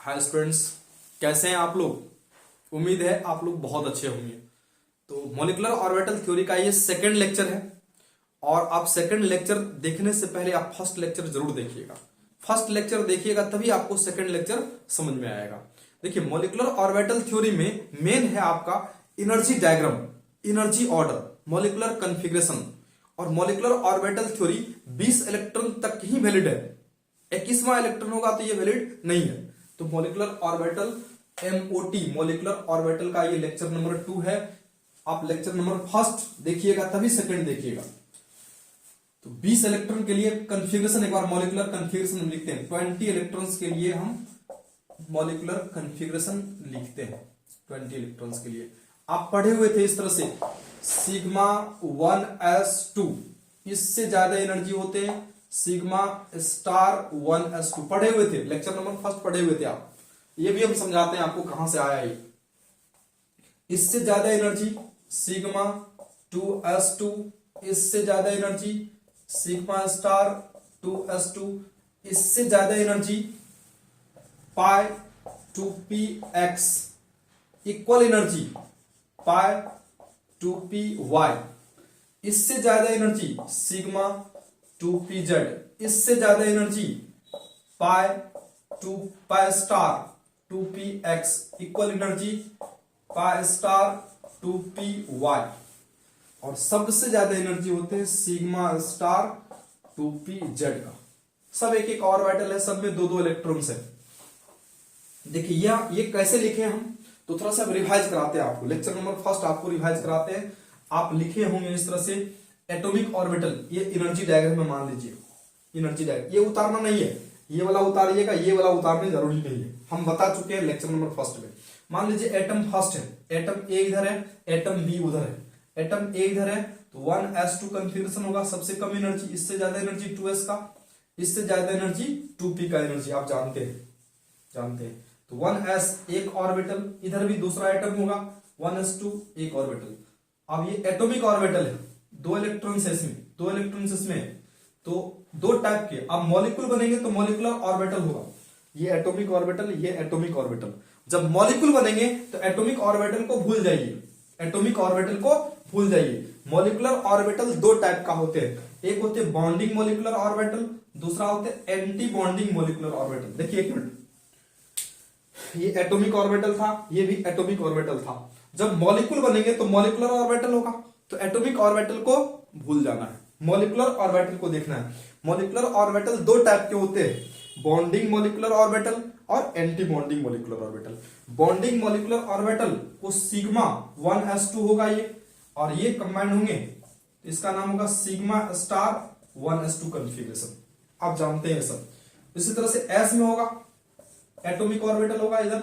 Hi students, कैसे हैं आप लोग। उम्मीद है आप लोग बहुत अच्छे होंगे। तो मॉलिक्यूलर ऑर्बिटल थ्योरी का ये सेकंड लेक्चर है और आप सेकंड लेक्चर देखने से पहले आप फर्स्ट लेक्चर जरूर देखिएगा। फर्स्ट लेक्चर देखिएगा तभी आपको सेकंड लेक्चर समझ में आएगा। देखिए, मॉलिक्यूलर ऑर्बिटल थ्योरी में मेन है आपका energy diagram, energy order, molecular configuration. और मॉलिक्यूलर ऑर्बिटल थ्योरी 20 इलेक्ट्रॉन तक ही वैलिड है। 21वां इलेक्ट्रॉन होगा तो ये वैलिड नहीं है। तो molecular orbital MOT, molecular orbital का ये लेक्चर नंबर 2 है। आप लेक्चर नंबर फर्स्ट देखिएगा तभी सेकंड देखिएगा। तो 20 इलेक्ट्रॉन के लिए कॉन्फ़िगरेशन, एक बार मॉलिक्यूलर कॉन्फ़िगरेशन लिखते हैं। 20 इलेक्ट्रॉन्स के लिए हम मॉलिक्यूलर कॉन्फ़िगरेशन लिखते हैं। 20 इलेक्ट्रॉन्स के लिए आप पढ़े हुए थे इस तरह से, सिग्मा 1s2, इससे ज्यादा एनर्जी होते हैं सिग्मा स्टार 1s2। पढ़े हुए थे, लेक्चर नंबर फर्स्ट पढ़े हुए थे आप। ये भी हम समझाते हैं आपको कहां से आया ये। इससे ज्यादा एनर्जी सिग्मा 2s2, इससे ज्यादा एनर्जी सिग्मा स्टार 2s2, इससे ज्यादा एनर्जी पाई 2px, equal energy pi 2py, इससे ज्यादा एनर्जी सिग्मा 2pz, इससे ज्यादा एनर्जी पाई 2 पाई star 2px, equal energy pi star 2py, और सबसे ज्यादा एनर्जी होते हैं सिग्मा स्टार 2pz का। सब एक एक ऑर्बिटल है, सब में दो दो इलेक्ट्रॉन्स है। देखिए ये कैसे लिखे हम, तो थोड़ा सा रिवाइज कराते हैं आपको। लेक्चर नंबर फर्स्ट आपको रिवाइज कराते हैं। आप लिखे होंगे इस तरह से एटॉमिक ऑर्बिटल, ये एनर्जी डायग्राम में मान लीजिए, एनर्जी डायग्राम ये उतारना नहीं है, ये वाला उतारिएगा, ये वाला उतारने जरूरी नहीं है, हम बता चुके हैं लेक्चर नंबर फर्स्ट में। मान लीजिए एटम फर्स्ट है, एटम ए इधर है, एटम बी उधर है। एटम ए इधर है तो 1s2 कॉन्फ़िगरेशन होगा, सबसे कम एनर्जी, इससे ज्यादा एनर्जी 2s का, इससे ज्यादा एनर्जी 2p का एनर्जी आप जानते हैं। तो 1s एक ऑर्बिटल, इधर भी दूसरा एटम होगा 1s2 एक ऑर्बिटल। अब ये एटॉमिक ऑर्बिटल है, दो इलेक्ट्रॉन्स है इसमें, दो इलेक्ट्रॉन्स इसमें, तो दो टाइप के। अब मॉलिक्यूल बनेंगे तो मॉलिक्यूलर ऑर्बिटल होगा, ये एटॉमिक ऑर्बिटल, ये एटॉमिक ऑर्बिटल। जब मॉलिक्यूल बनेंगे तो एटॉमिक ऑर्बिटल को भूल जाइए, एटॉमिक ऑर्बिटल को भूल जाइए। मॉलिक्यूलर ऑर्बिटल दो टाइप का होते हैं, एक होते हैं बॉन्डिंग मॉलिक्यूलर ऑर्बिटल, दूसरा होते हैं एंटी बॉन्डिंग मॉलिक्यूलर ऑर्बिटल। देखिए एक मिनट, ये एटॉमिक ऑर्बिटल था, ये भी एटॉमिक ऑर्बिटल था। जब मॉलिक्यूल बनेंगे तो मॉलिक्यूलर ऑर्बिटल होगा, तो एटॉमिक ऑर्बिटल को भूल जाना है, मॉलिक्यूलर ऑर्बिटल को देखना है। मॉलिक्यूलर ऑर्बिटल दो टाइप के होते हैं, बॉन्डिंग मॉलिक्यूलर ऑर्बिटल और anti bonding molecular orbital. Bonding molecular orbital को सिग्मा 1s2 होगा ये, और ये कंबाइंड होंगे, इसका नाम होगा सिग्मा स्टार 1s2 कॉन्फ़िगरेशन। आप जानते हैं सब। इसी तरह से s में होगा, एटॉमिक ऑर्बिटल होगा इधर,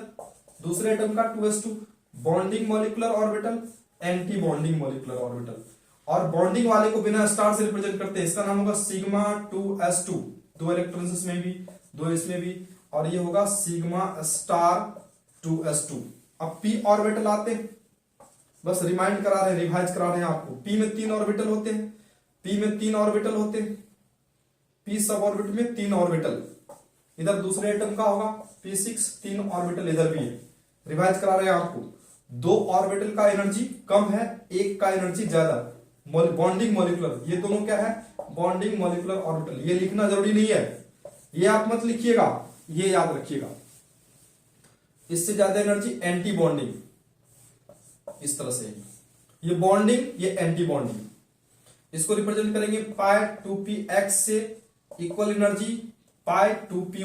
दूसरे एटम का 2s2, bonding molecular orbital, anti bonding molecular orbital. और बॉन्डिंग वाले को बिना स्टार से रिप्रेजेंट करते हैं, इसका नाम होगा सिग्मा 2s2, दो इलेक्ट्रॉन्स इसमें भी, दो इसमें भी, और ये होगा सिग्मा स्टार 2s2। अब p ऑर्बिटल आते हैं, बस रिमाइंड करा रहे हैं, रिवाइज करा रहे हैं आपको। p में 3 ऑर्बिटल होते हैं, p में 3 ऑर्बिटल होते हैं, p सब ऑर्बिट में 3 ऑर्बिटल। इधर दूसरे एटम का होगा p6, 3 ऑर्बिटल इधर भी है। रिवाइज करा रहे हैं आपको, दो ऑर्बिटल का एनर्जी कम है, एक का एनर्जी ज्यादा, बॉन्डिंग मॉलिक्यूलर। ये दोनों क्या है, बॉन्डिंग मॉलिक्यूलर ऑर्बिटल। ये लिखना जरूरी नहीं है, ये आप मत लिखिएगा, ये याद रखिएगा। इससे ज्यादा एनर्जी एंटी बॉन्डिंग, इस तरह से ये बॉन्डिंग, ये एंटी बॉन्डिंग। इसको रिप्रेजेंट करेंगे पाई 2px से, इक्वल एनर्जी पाई 2py,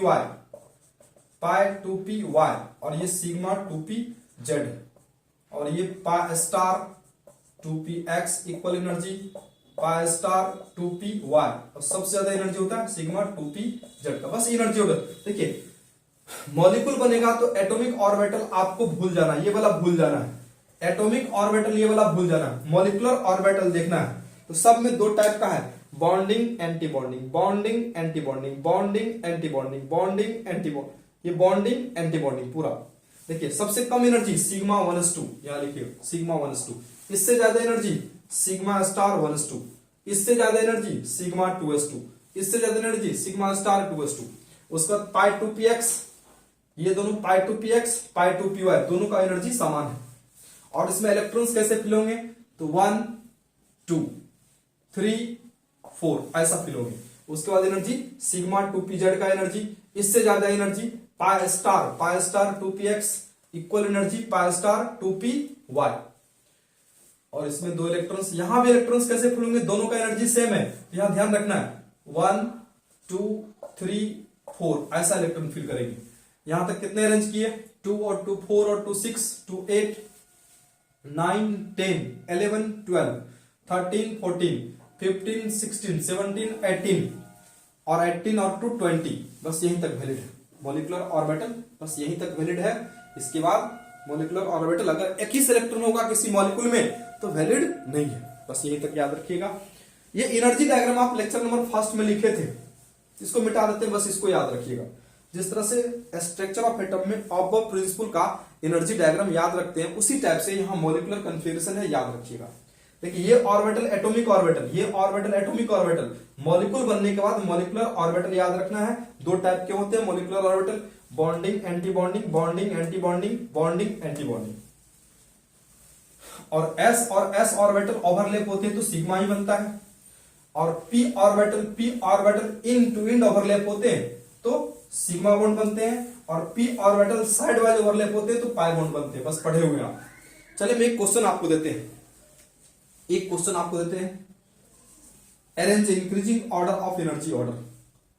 पाई 2py, और ये सिग्मा 2pz, और ये पाई star 2px, equal energy pi star 2py, और सबसे ज्यादा एनर्जी होता है सिग्मा 2pz का। बस एनर्जी होगा। देखिए, मॉलिक्यूल बनेगा तो एटॉमिक ऑर्बिटल आपको भूल जाना है, ये वाला भूल जाना है, एटॉमिक ऑर्बिटल ये वाला भूल जाना है, मॉलिक्यूलर ऑर्बिटल देखना है। तो सब में दो टाइप का है, bonding anti bonding, bonding anti bonding, bonding anti bonding, bonding anti bonding, ये बॉन्डिंग एंटी बॉन्डिंग पूरा। देखिए, सबसे कम एनर्जी सिग्मा 1s2, यहां लिखिए सिग्मा 1s2, इससे ज्यादा एनर्जी सिग्मा स्टार 1s2, इससे ज्यादा एनर्जी सिग्मा 2s2, इससे ज्यादा एनर्जी सिग्मा स्टार 2s2। उसका पाई 2px, ये दोनों pi two p x pi two p y दोनों का एनर्जी समान है। और इसमें इलेक्ट्रॉन्स कैसे फिल होंगे, तो 1 2 3 4 ऐसा फिल होंगे। उसके बाद एनर्जी सिग्मा 2pz का एनर्जी, इससे ज्यादा energy pi star 2px equal energy pi star 2py। और इसमें दो इलेक्ट्रॉन्स, यहां भी इलेक्ट्रॉन्स कैसे फिल होंगे, दोनों का एनर्जी सेम है, यहां ध्यान रखना है 1 2 3 4 ऐसा इलेक्ट्रॉन फिल करेंगे। यहां तक कितने अरेंज किए, 2 और 2 4 और 2 6 2 8 9 10 11 12 13 14 15 16 17 18 और 18 और 2 20, बस यहीं तक वैलिड है मॉलिक्यूलर ऑर्बिटल, बस यहीं तक वैलिड है। इसके बाद मॉलिक्यूलर ऑर्बिटल अगर एक ही इलेक्ट्रॉन होगा किसी मॉलिक्यूल में तो वैलिड नहीं है, बस यहीं तक याद रखिएगा। ये एनर्जी डायग्राम आप लेक्चर नंबर फर्स्ट में लिखे थे, इसको मिटा देते हैं, बस इसको याद रखिएगा। जिस तरह से स्ट्रक्चर ऑफ एटम में ऑफ प्रिंसिपल का एनर्जी डायग्राम याद रखते हैं, उसी टाइप से यहां मॉलिक्यूलर कन्फिगरेशन है, याद रखिएगा। देखिए ये ऑर्बिटल एटॉमिक ऑर्बिटल, ये ऑर्बिटल एटॉमिक ऑर्बिटल, मॉलिक्यूल बनने के बाद मॉलिक्यूलर ऑर्बिटल याद रखना है। दो टाइप के होते हैं molecular orbital, bonding anti bonding, bonding anti bonding, bonding anti bonding. और एस ऑर्बिटल ओवरलैप होते हैं तो सिग्मा ही बनता है। और P orbital end to end overlap होते हैं तो सिग्मा बॉन्ड बनते हैं। और P orbital side wise overlap होते हैं तो पाई बॉन्ड बनते हैं, बस पढ़े हुए आप। चलिए मैं एक क्वेश्चन आपको देते हैं, arrange increasing order of energy order.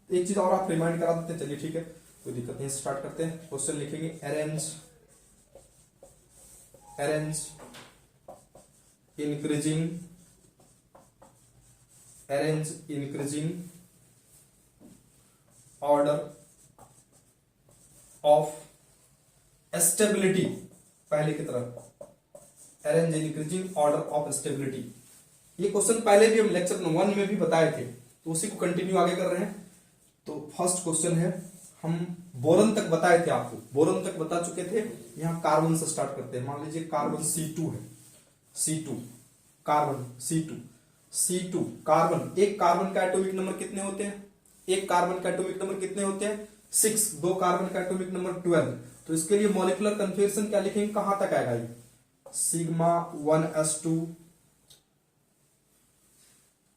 एक चीज और आप रिमाइंड करा देते हैं, चलिए ठीक है, कोई दिक्कत नहीं, स्टार्ट करते हैं। क्वेश्चन लिखेंगे arrange increasing order of stability, पहले की तरह arrange increasing order of stability. ये क्वेश्चन पहले भी हम लेक्चर 1 में भी बताए थे, तो उसी को कंटिन्यू आगे कर रहे हैं। तो फर्स्ट क्वेश्चन है, हम बोरन तक बताए थे, आपको बोरन तक बता चुके थे। यहां कार्बन से स्टार्ट करते हैं। मान लीजिए कार्बन C2 है, कार्बन C2 कार्बन। एक कार्बन का एटॉमिक नंबर कितने होते हैं, एक कार्बन का एटॉमिक नंबर कितने होते हैं 6, दो कार्बन का एटॉमिक नंबर 12। तो इसके लिए मॉलिक्यूलर कन्फिगरेशन क्या लिखेंगे, कहां तक आएगा ये, सिग्मा 1s2।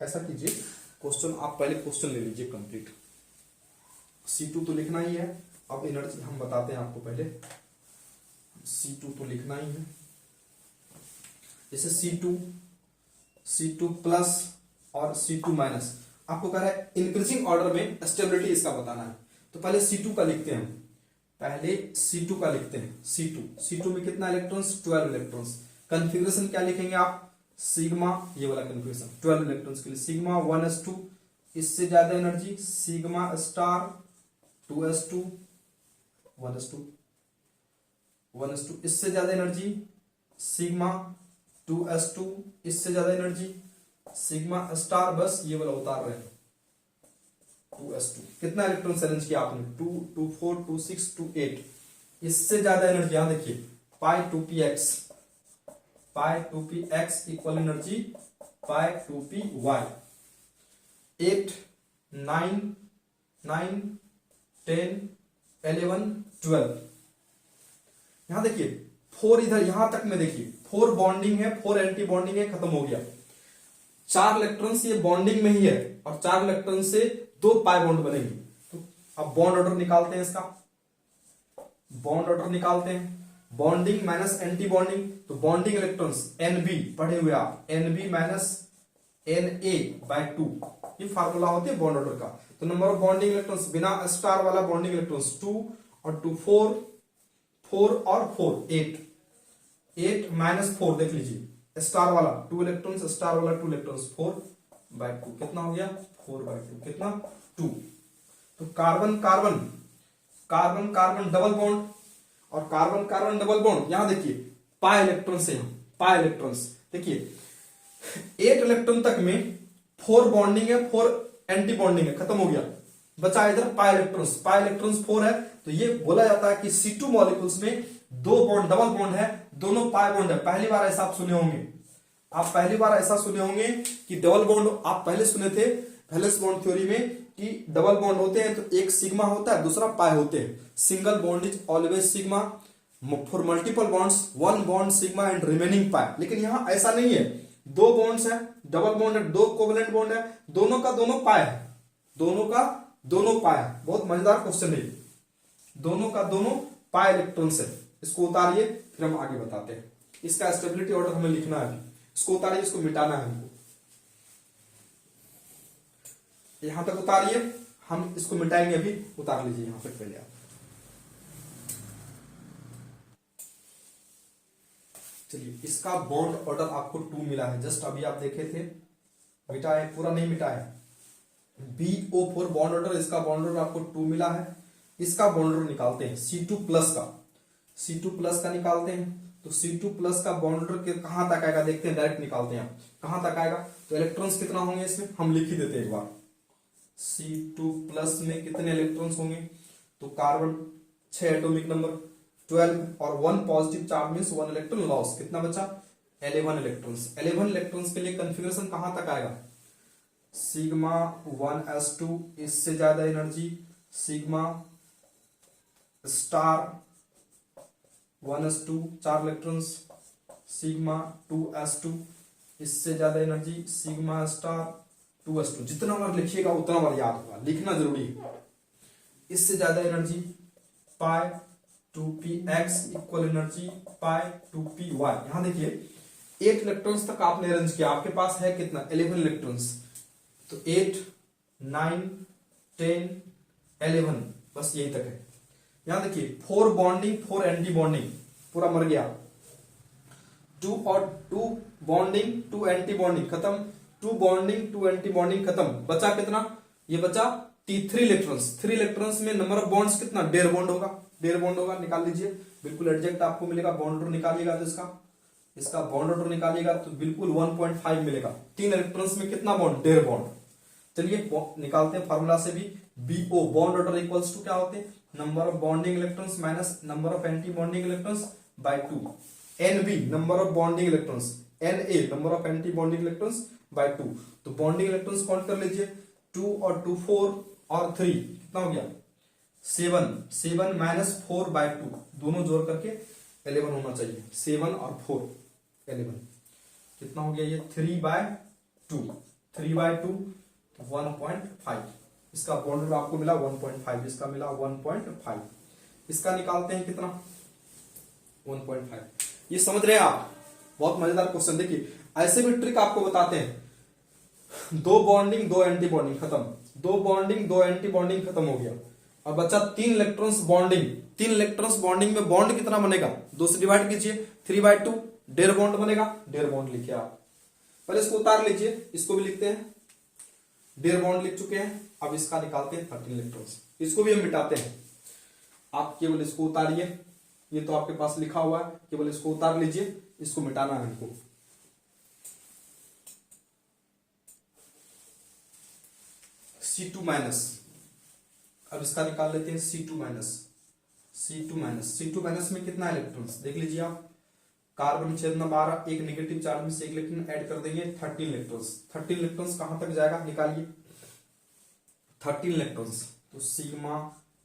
ऐसा कीजिए, क्वेश्चन आप पहले क्वेश्चन ले लीजिए कंप्लीट। C2 तो लिखना ही है, अब एनर्जी हम बताते हैं आपको। पहले C2 तो लिखना ही है, जैसे C2 प्लस और C2 माइनस। आपको कह रहा है इंक्रीजिंग ऑर्डर में स्टेबिलिटी इसका बताना है, तो पहले C2 का लिखते हैं हम। पहले C2 का लिखते हैं, C2 में कितना इलेक्ट्रॉन्स, 12 इलेक्ट्रॉन्स। कन्फिगरेशन क्या लिखेंगे आप, सिग्मा, ये वाला कन्फिगरेशन 12 इलेक्ट्रॉन्स के लिए सिग्मा 1s2, इससे ज्यादा energy sigma star 2s2 1s2, इससे ज्यादा एनर्जी सिग्मा 2s2, इससे ज्यादा एनर्जी सिग्मा स्टार, बस ये वाला उतार रहे हैं 2s2। कितना इलेक्ट्रॉन अरेंज किया आपने, 2 2 4 2 6 2 8। इससे ज्यादा एनर्जी यहां देखिए पाई 2px equal energy pi 2py। 8 9 9 10 11 12। यहां देखिए 4, इधर यहां तक में देखिए 4 बॉन्डिंग है, 4 एंटी बॉन्डिंग है, खत्म हो गया। 4 इलेक्ट्रॉन ये बॉन्डिंग में ही है और 4 इलेक्ट्रॉन से 2 पाई बॉन्ड बनेंगे। तो अब बॉन्ड ऑर्डर निकालते हैं, इसका बॉन्ड ऑर्डर निकालते हैं। बॉन्डिंग माइनस एंटी बॉन्डिंग, तो बॉन्डिंग इलेक्ट्रॉन्स Nb, पढ़े हुए आप, Nb माइनस Na/2, ये फार्मूला होते हैं बॉन्ड ऑर्डर का। तो नंबर ऑफ बॉन्डिंग इलेक्ट्रॉन्स बिना स्टार वाला बॉन्डिंग इलेक्ट्रॉन्स 2 और 2 4 4 और 4 8 माइनस 4 देख लीजिए, स्टार वाला 2 इलेक्ट्रॉन्स, स्टार वाला 2 इलेक्ट्रॉन्स 4/2, कितना हो गया 4/2, कितना 2। तो कार्बन कार्बन डबल बॉन्ड और कार्बन डबल बॉन्ड, यहां देखिए पाई इलेक्ट्रॉन्स है, पाई इलेक्ट्रॉन्स देखिए 8 इलेक्ट्रॉन तक में 4 बॉन्डिंग है, 4 एंटी बॉन्डिंग है, खत्म हो गया। बचा इधर पाई इलेक्ट्रॉन्स 4 है। तो ये बोला जाता है कि C2 मॉलिक्यूल्स में 2 बॉन्ड डबल बॉन्ड है, दोनों पाई बॉन्ड है। पहली बार ऐसा आप सुने होंगे कि डबल बॉन्ड, आप पहले सुने थे वैलेंस बॉन्ड थ्योरी में कि डबल बॉन्ड होते हैं तो एक सिग्मा होता है, दूसरा पाई होते हैं। Single bond is always sigma, for multiple bonds one bond sigma and remaining pi. लेकिन यहां ऐसा नहीं है, दो बॉन्ड्स है, डबल बॉन्ड है, दो कोवेलेंट बॉन्ड है, दोनों का दोनों पाई है, दोनों का दोनों पाई है। बहुत मजेदार क्वेश्चन है, दोनों का दोनों पाई इलेक्ट्रॉन्स है। इसको उतारिए फिर हम आगे बताते हैं। इसका स्टेबिलिटी ऑर्डर हमें लिखना है, इसको उतारिए, इसको मिटाना है हमको। यहां तक उतारिए, हम इसको मिटाएंगे अभी। उतार लीजिए यहां तक पहले आप। चलिए, इसका बॉन्ड ऑर्डर आपको 2 मिला है, जस्ट अभी आप देखे थे। मिटा है, पूरा नहीं मिटा है। BO4 बॉन्ड ऑर्डर, इसका बॉन्ड ऑर्डर आपको 2 मिला है। इसका बॉन्ड ऑर्डर निकालते हैं C2 प्लस का, C2 प्लस का निकालते हैं। तो C2 प्लस का बॉन्ड ऑर्डर के कहां तक आएगा देखते हैं, डायरेक्ट निकालते हैं। कहां तक आएगा, तो इलेक्ट्रॉन्स कितना होंगे इसमें हम लिख ही देते हैं एक बार। C2 प्लस में कितने इलेक्ट्रॉन्स होंगे, तो कार्बन 6 एटॉमिक नंबर 12 और 1 positive charge means 1 electron loss. कितना बचा, 11 इलेक्ट्रॉन्स। 11 इलेक्ट्रॉन्स के लिए कॉन्फ़िगरेशन कहां तक आएगा, सिग्मा 1s2, इससे ज्यादा energy sigma star 1s2 4 electrons, sigma 2s2, इससे ज्यादा एनर्जी सिग्मा स्टार 2s2। जितना बार लिखिएगा उतना बार याद होगा, लिखना जरूरी है। इससे ज्यादा एनर्जी पाई 2px equal energy pi 2py। यहां देखिए 8 इलेक्ट्रॉन्स तक आपने अरेंज किया, आपके पास है कितना, 11 इलेक्ट्रॉन्स। तो 8 9 10 11 बस यही तक है। यहां देखिए 4 बॉन्डिंग 4 एंटी बॉन्डिंग पूरा मर गया। 2 और 2 बॉन्डिंग 2 एंटी बॉन्डिंग खत्म, 2 बॉन्डिंग 2 एंटी बॉन्डिंग खत्म। बचा कितना, ये बचा 3 इलेक्ट्रॉन्स। 3 इलेक्ट्रॉन्स में नंबर ऑफ बॉन्ड्स कितना, 1.5 बॉन्ड होगा, 1.5 बॉन्ड होगा। निकाल लीजिए, बिल्कुल एग्जैक्ट आपको मिलेगा। बॉन्ड ऑर्डर निकालिएगा तो इसका बॉन्ड ऑर्डर निकालिएगा तो बिल्कुल 1.5 मिलेगा। 3 इलेक्ट्रॉन्स में कितना बॉन्ड, 1.5 बॉन्ड। चलिए निकालते हैं फार्मूला से भी। BO bond order equals to क्या होते हैं, number of bonding electrons minus number of anti bonding electrons by 2। NB number of bonding electrons, NA number of anti bonding electrons by 2। तो bonding electrons count कर लीजिए, 2 और 2 4 और 3 कितना हो गया, 7। 7 माइनस 4 बाय 2 दोनों जोड़ करके 11 होना चाहिए। 7 और 4 11 कितना हो गया, ये 3 बाय 2, 3 बाय 2 1.5। इसका बॉन्ड आपको मिला 1.5, इसका मिला 1.5। इसका निकालते हैं कितना, 1.5। ये समझ रहे हैं आप, बहुत मजेदार क्वेश्चन। देखिए ऐसे भी ट्रिक आपको बताते हैं। 2 बॉन्डिंग 2 एंटी बॉन्डिंग खत्म, 2 बॉन्डिंग 2 एंटी बॉन्डिंग खत्म हो गया, और बचा 3 इलेक्ट्रॉन्स बॉन्डिंग। 3 इलेक्ट्रॉन्स बॉन्डिंग में बॉन्ड कितना बनेगा, 2 से डिवाइड कीजिए, 3 बाय 2 1.5 बॉन्ड बनेगा। 1.5 बॉन्ड लिखिए आप, पहले इसको उतार लीजिए, इसको भी लिखते हैं। 1.5 बॉन्ड लिख चुके हैं। अब इसका निकालते हैं 13 इलेक्ट्रॉन्स, इसको भी हम मिटाते हैं। आप केवल इसको उतारिए, ये तो आपके पास लिखा हुआ है, केवल इसको उतार लीजिए, इसको मिटाना है हमको। C2 माइनस, अब इसका निकाल लेते हैं C2 माइनस। C2 माइनस में कितना इलेक्ट्रॉन्स देख लीजिए आप, कार्बन छेद में 12, एक नेगेटिव चार्ज में से एक इलेक्ट्रॉन ऐड कर देंगे, 13 इलेक्ट्रॉन्स। 13 इलेक्ट्रॉन्स कहां तक जाएगा, निकालिए 13 इलेक्ट्रॉन्स। तो सिग्मा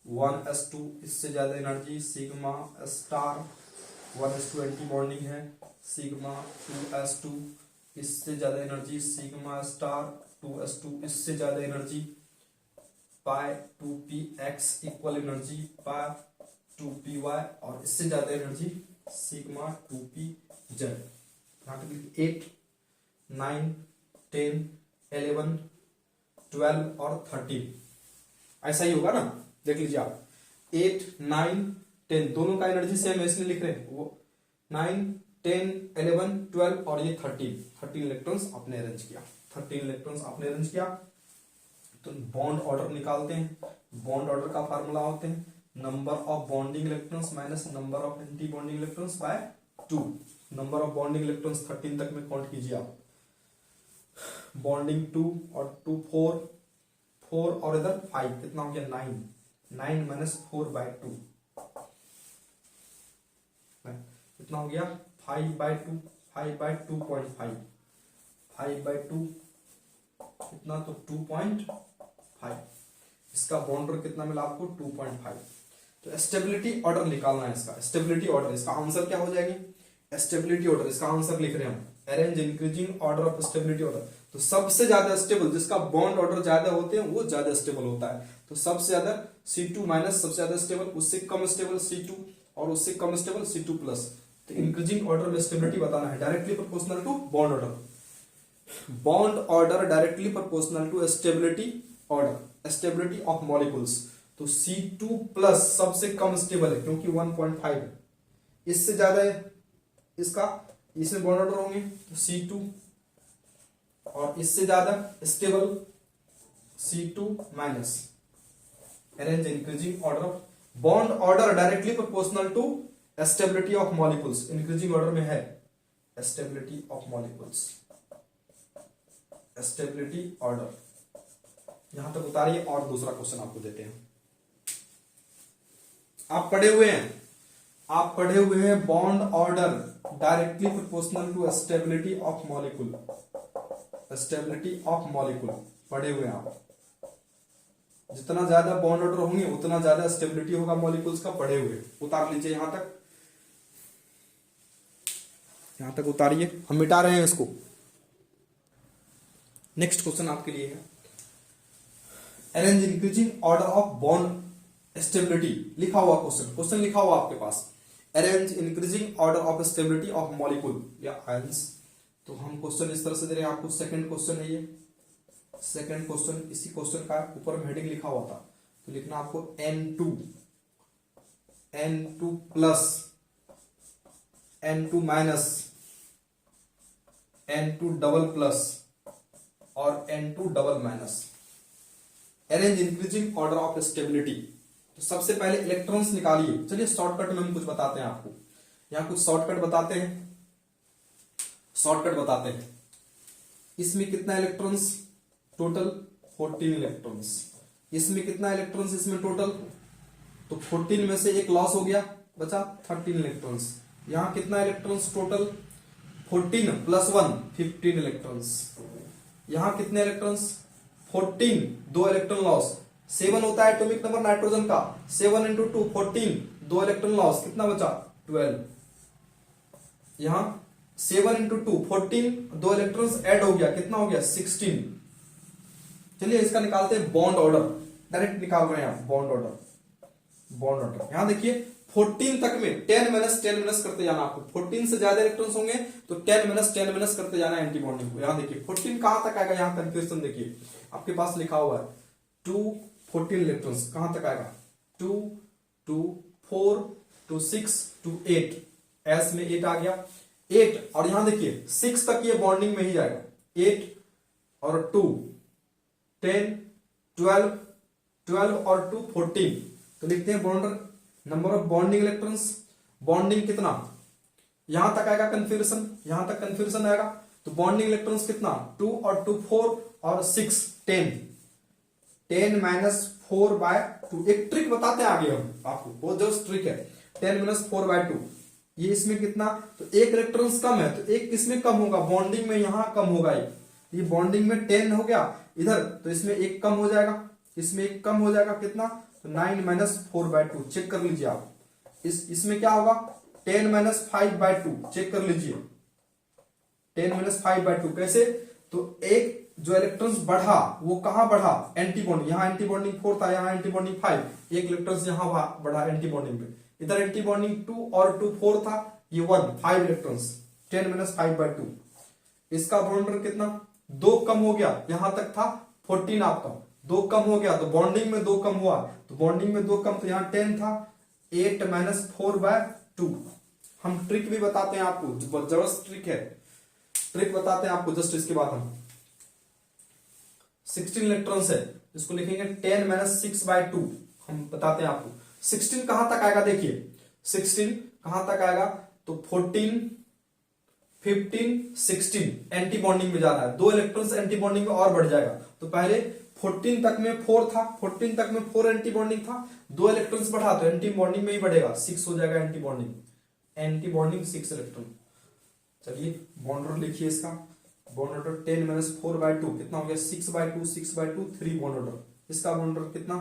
1s2, इससे ज्यादा energy sigma star 1s2 anti bonding है, सिग्मा 2s2, इससे ज्यादा एनर्जी सिग्मा स्टार 2s2, इससे ज्यादा एनर्जी पाई 2px equal energy pi 2py, और इससे ज्यादा एनर्जी सिग्मा 2pz। 8 9 10 11 12 और 13 ऐसा ही होगा ना, देख लीजिए आप। 8 9 10 दोनों का एनर्जी सेम है इसलिए लिख रहे हैं, वो 9 10 11 12 और ये 13 इलेक्ट्रॉन्स आपने अरेंज किया। 13 इलेक्ट्रॉन्स आपने अरेंज किया, तो बॉन्ड ऑर्डर निकालते हैं। बॉन्ड ऑर्डर का फार्मूला होते हैं number of bonding electrons minus number of anti bonding electrons by 2। Number of bonding electrons 13 तक में काउंट कीजिए आप। बॉन्डिंग 2 और 2 4 और इधर 5 कितना हो गया, 9 माइनस 4 बाय 2 कितना हो गया, 5 बाय 2 5 बाय 2.5 5 बाय 2 कितना, तो 2.5 इसका बॉन्ड ऑर्डर कितना मिला आपको 2.5। तो स्टेबिलिटी ऑर्डर निकालना है इसका, स्टेबिलिटी ऑर्डर, इसका आंसर क्या हो जाएगी स्टेबिलिटी ऑर्डर, इसका आंसर लिख रहे हैं हम arrange increasing order of stability order. तो सबसे ज्यादा स्टेबल जिसका बॉन्ड ऑर्डर ज्यादा होते हैं वो ज्यादा स्टेबल होता है। तो सबसे ज्यादा C2 माइनस सबसे ज्यादा स्टेबल, उससे कम स्टेबल C2 और उससे कम स्टेबल C2 प्लस। तो इंक्रीजिंग ऑर्डर में स्टेबिलिटी बताना है directly proportional to bond order, bond order directly proportional to stability order, stability of molecules. तो C2 प्लस सबसे कम स्टेबल है क्योंकि 1.5 है, इससे ज्यादा है इसका, इसमें बॉन्ड ऑर्डर होंगे तो C2 और इससे ज्यादा stable C2 minus arrange increasing order, bond order directly proportional to stability of molecules, increasing order में है stability of molecules, stability order. यहां तक उतारिए और दूसरा क्वेश्चन आपको देते हैं। आप पढ़े हुए हैं bond order directly proportional to stability of molecule, stability of molecule पढ़े हुए हैं आप। जितना ज्यादा बॉन्ड ऑर्डर होंगे उतना ज्यादा स्टेबिलिटी होगा मॉलिक्यूल्स का, पढ़े हुए। उतार लीजिए यहां तक उतारिए, हम मिटा रहे हैं इसको। नेक्स्ट क्वेश्चन आपके लिए है arrange increasing order of bond stability, लिखा हुआ क्वेश्चन लिखा हुआ आपके पास, arrange increasing order of stability of molecule या आयंस। तो हम क्वेश्चन इस तरह से दे रहे हैं आपको, सेकंड क्वेश्चन है ये, सेकंड क्वेश्चन, इसी क्वेश्चन का ऊपर में हेडिंग लिखा हुआ था, तो लिखना आपको N2 plus N2 minus N2 double plus और N2 double minus, arrange increasing order of stability. तो सबसे पहले इलेक्ट्रॉन्स निकालिए। चलिए शॉर्टकट में हम कुछ बताते हैं आपको, यहां कुछ शॉर्टकट बताते हैं। इसमें कितना इलेक्ट्रॉन्स टोटल 14 इलेक्ट्रॉन्स, इसमें कितना इलेक्ट्रॉन्स इसमें टोटल, तो 14 में से एक लॉस हो गया, बचा 13 इलेक्ट्रॉन्स। यहां कितना इलेक्ट्रॉन्स टोटल 14 प्लस 1 15 इलेक्ट्रॉन्स। यहां कितने इलेक्ट्रॉन्स 14, 2 इलेक्ट्रॉन लॉस, 7 होता है एटॉमिक नंबर नाइट्रोजन का, 7 इंटू 2 14, 2 इलेक्ट्रॉन लॉस, कितना बचा 12। यहां 7 इंटू 2 14, 2 इलेक्ट्रॉन्स ऐड हो गया, कितना हो गया 16। चलिए इसका निकालते हैं बॉन्ड ऑर्डर, डायरेक्ट निकाल रहे हैं आप बॉन्ड ऑर्डर। यहां देखिए 14 तक में 10 माइनस करते जाना आपको, 14 से ज्यादा इलेक्ट्रॉन्स होंगे तो 10 माइनस करते जाना एंटी बॉन्डिंग को। यहां देखिए 14 कहां तक आएगा, यहां कंफ्यूजन देखिए आपके पास लिखा हुआ है 2 14 इलेक्ट्रॉन्स कहां तक आएगा 2 2 4 2 6 2 8, एस में 8 आ गया 8, और यहां देखिए 6 तक ये बॉन्डिंग में ही जाएगा, 8 और 2 10 12 और 2 14। तो लिखते हैं bond order number of bonding electrons, bonding कितना, यहां तक आएगा कंफ्यूजन, यहां तक कंफ्यूजन आएगा। तो बॉन्डिंग इलेक्ट्रॉन्स कितना 2 और 2 4 और 6 10 माइनस 4 बाय 2। एक ट्रिक बताते हैं आगे हम आपको, वो जो ट्रिक है 10 माइनस 4 बाय 2। ये इसमें कितना, तो एक इलेक्ट्रॉन्स कम है तो एक किसमें कम होगा, बॉन्डिंग में यहां कम होगा, ये बॉन्डिंग में 10 हो गया इधर, तो इसमें एक कम हो जाएगा, इसमें एक कम हो जाएगा कितना, तो 9 माइनस 4 बाय 2। चेक कर लीजिए आप, इसमें क्या होगा 10 माइनस 5 बाय 2। चेक कर लीजिए 10 माइनस 5 बाय 2 कैसे, तो एक जो इलेक्ट्रॉन्स बढ़ा वो कहां बढ़ा, एंटी बॉन्डिंग, यहां एंटी बॉन्डिंग 4 था, यहां एंटी बॉन्डिंग 5, एक इलेक्ट्रॉन्स यहां बढ़ा एंटी बॉन्डिंग पे, इधर एंटी बॉन्डिंग 2 और 2 4 था, ये 1 5 इलेक्ट्रॉन्स 10 माइनस 5 बाय 2। इसका बॉन्डर कितना 2 कम हो गया, यहां तक था 14 आपका, 2 कम हो गया तो बॉन्डिंग में 2 कम हुआ, तो बॉन्डिंग में 2 कम, तो यहां 10 था 8 माइनस 4 बाय 2। हम ट्रिक भी बताते हैं आपको, जबरदस्त ट्रिक है, ट्रिक बताते हैं आपको जस्ट इसके बाद। हम 16 इलेक्ट्रॉन्स है, इसको लिखेंगे 10 माइनस 6 बाय 2। हम बताते हैं आपको 16 कहां तक आएगा, देखिए 16 कहां तक आएगा, तो 14 15 16 एंटी बॉन्डिंग में जाना है, 2 इलेक्ट्रॉन्स एंटी बॉन्डिंग में और बढ़ जाएगा। तो पहले 14 तक में 4 था, 14 तक में 4 एंटी बॉन्डिंग था, 2 इलेक्ट्रॉन्स बढ़ा तो एंटी बॉन्डिंग में ही बढ़ेगा, 6 हो जाएगा एंटी बॉन्डिंग 6 इलेक्ट्रॉन। चलिए बॉन्डर लिखिए इसका, बॉन्ड ऑर्डर 10 माइनस 4 बाय 2 कितना हो गया 6 बाय 2 3 बॉन्ड ऑर्डर, इसका बॉन्ड ऑर्डर कितना,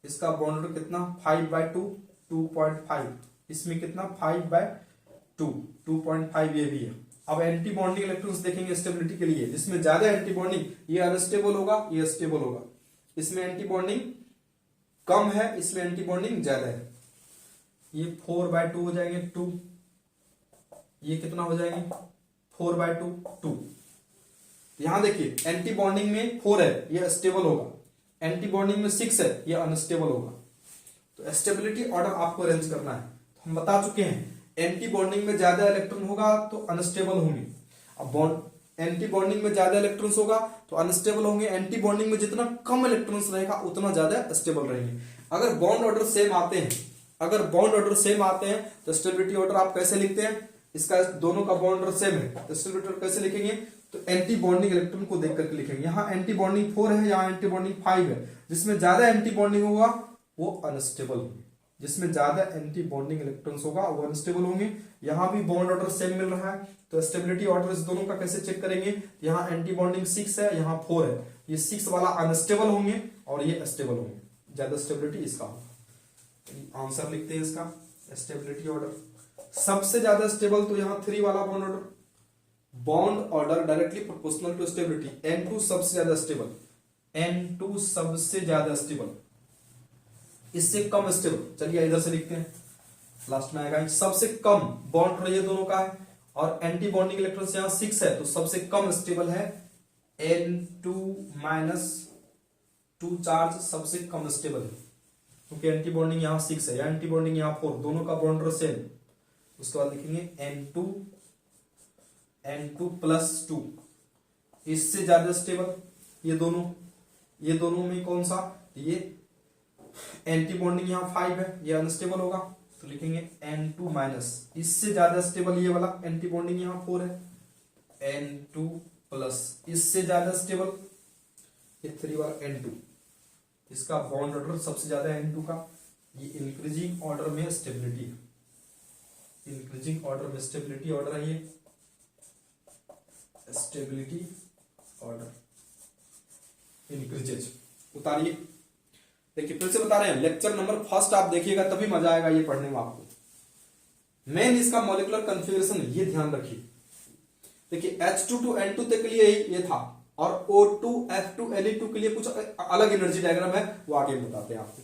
इसका बॉन्ड ऑर्डर कितना 5/2 2.5, इसमें कितना 5/2 2.5 ये भी है। अब एंटी बॉन्डिंग इलेक्ट्रॉन्स देखेंगे स्टेबिलिटी के लिए, जिसमें ज्यादा एंटी बॉन्डिंग, ये अनस्टेबल होगा, ये स्टेबल होगा। इसमें एंटी बॉन्डिंग कम है, इसमें एंटी बॉन्डिंग ज्यादा है। ये 4/2 हो जाएंगे 2, ये कितना हो जाएंगे 4/2 2। यहां देखिए एंटी बॉन्डिंग में 4 है, ये स्टेबल होगा, एंटी बॉन्डिंग में 6 है, ये अनस्टेबल होगा। तो स्टेबिलिटी ऑर्डर आपको अरेंज करना है। तो हम बता चुके हैं एंटी बॉन्डिंग में ज्यादा इलेक्ट्रॉन होगा तो अनस्टेबल होंगे। अब एंटी बॉन्डिंग में ज्यादा इलेक्ट्रॉन्स होगा तो अनस्टेबल होंगे। एंटी बॉन्डिंग में जितना कम इलेक्ट्रॉन्स रहेगा उतना ज्यादा स्टेबल रहेंगे। अगर बॉन्ड ऑर्डर सेम आते हैं, अगर बॉन्ड ऑर्डर सेम आते हैं तो स्टेबिलिटी ऑर्डर आप कैसे लिखते हैं, इसका दोनों का बॉन्ड ऑर्डर सेम है तो स्टेबिलिटी ऑर्डर कैसे लिखेंगे, तो एंटी बॉन्डिंग इलेक्ट्रॉन को देख करके लिखेंगे। यहाँ एंटी बॉन्डिंग 4 है, यहाँ एंटी बॉन्डिंग 5 है। जिसमें ज्यादा एंटी बॉन्डिंग होगा वो अनस्टेबल होंगे, जिसमें ज्यादा एंटी बॉन्डिंग इलेक्ट्रॉन्स होगा वो अनस्टेबल होंगे। यहाँ भी बॉन्ड ऑर्डर सेम मिल रहा है तो स्टेबिलिटी ऑर्डर इस दोनों का कैसे चेक करेंगे, यहाँ एंटी बॉन्डिंग 6 है, यहाँ 4 है, ये 6 वाला अनस्टेबल होंगे और ये स्टेबल होंगे, ज्यादा स्टेबिलिटी इसका होगा। आंसर लिखते हैं इसका स्टेबिलिटी ऑर्डर। सबसे ज्यादा स्टेबल तो यहाँ 3 वाला bond order, bond order directly proportional to stability. N2 सबसे ज्यादा स्टेबल, N2 सबसे ज्यादा स्टेबल, इससे कम स्टेबल, चलिए इधर से लिखते हैं, लास्ट में आएगा सबसे कम बॉन्ड ऑर्डर ये दोनों का है और एंटी बॉन्डिंग इलेक्ट्रॉन्स यहाँ 6 है तो सबसे कम स्टेबल है N2 - 2 चार्ज सबसे कम स्टेबल है, क्योंकि एंटी बॉन्डिंग यहाँ 6 है या एंटी बॉन्डिंग यहाँ 4, दोनों का बॉन्ड ऑर्डर सेम। उसके बाद लिखेंगे N2 + 2, इससे ज्यादा स्टेबल ये दोनों में कौन सा, ये एंटी बॉन्डिंग यहाँ 5 है, ये अनस्टेबल होगा तो लिखेंगे N2 - इससे ज्यादा स्टेबल ये वाला एंटी बॉन्डिंग यहाँ 4 है, N2 + इससे ज्यादा स्टेबल ये 3 वाला N2, इसका बॉन्ड ऑर्डर सबसे ज्यादा है N2 का। ये इंक्रीजिंग ऑर्डर में स्टेबिलिटी है, इंक्रीजिंग ऑर्डर में स्टेबिलिटी ऑर्डर है, ये स्टेबिलिटी ऑर्डर इंक्रीजेज। उतारिए, देखिए फिर से बता रहे हैं, लेक्चर नंबर फर्स्ट आप देखिएगा तभी मजा आएगा ये पढ़ने में आपको। मेन इसका मॉलिक्यूलर कॉन्फ़िगरेशन ये ध्यान रखिए। देखिए H2 to N2 तक के लिए ये था और O2 F2 Le2 के लिए कुछ अलग एनर्जी डायग्राम है, वो आगे बताते हैं आपको।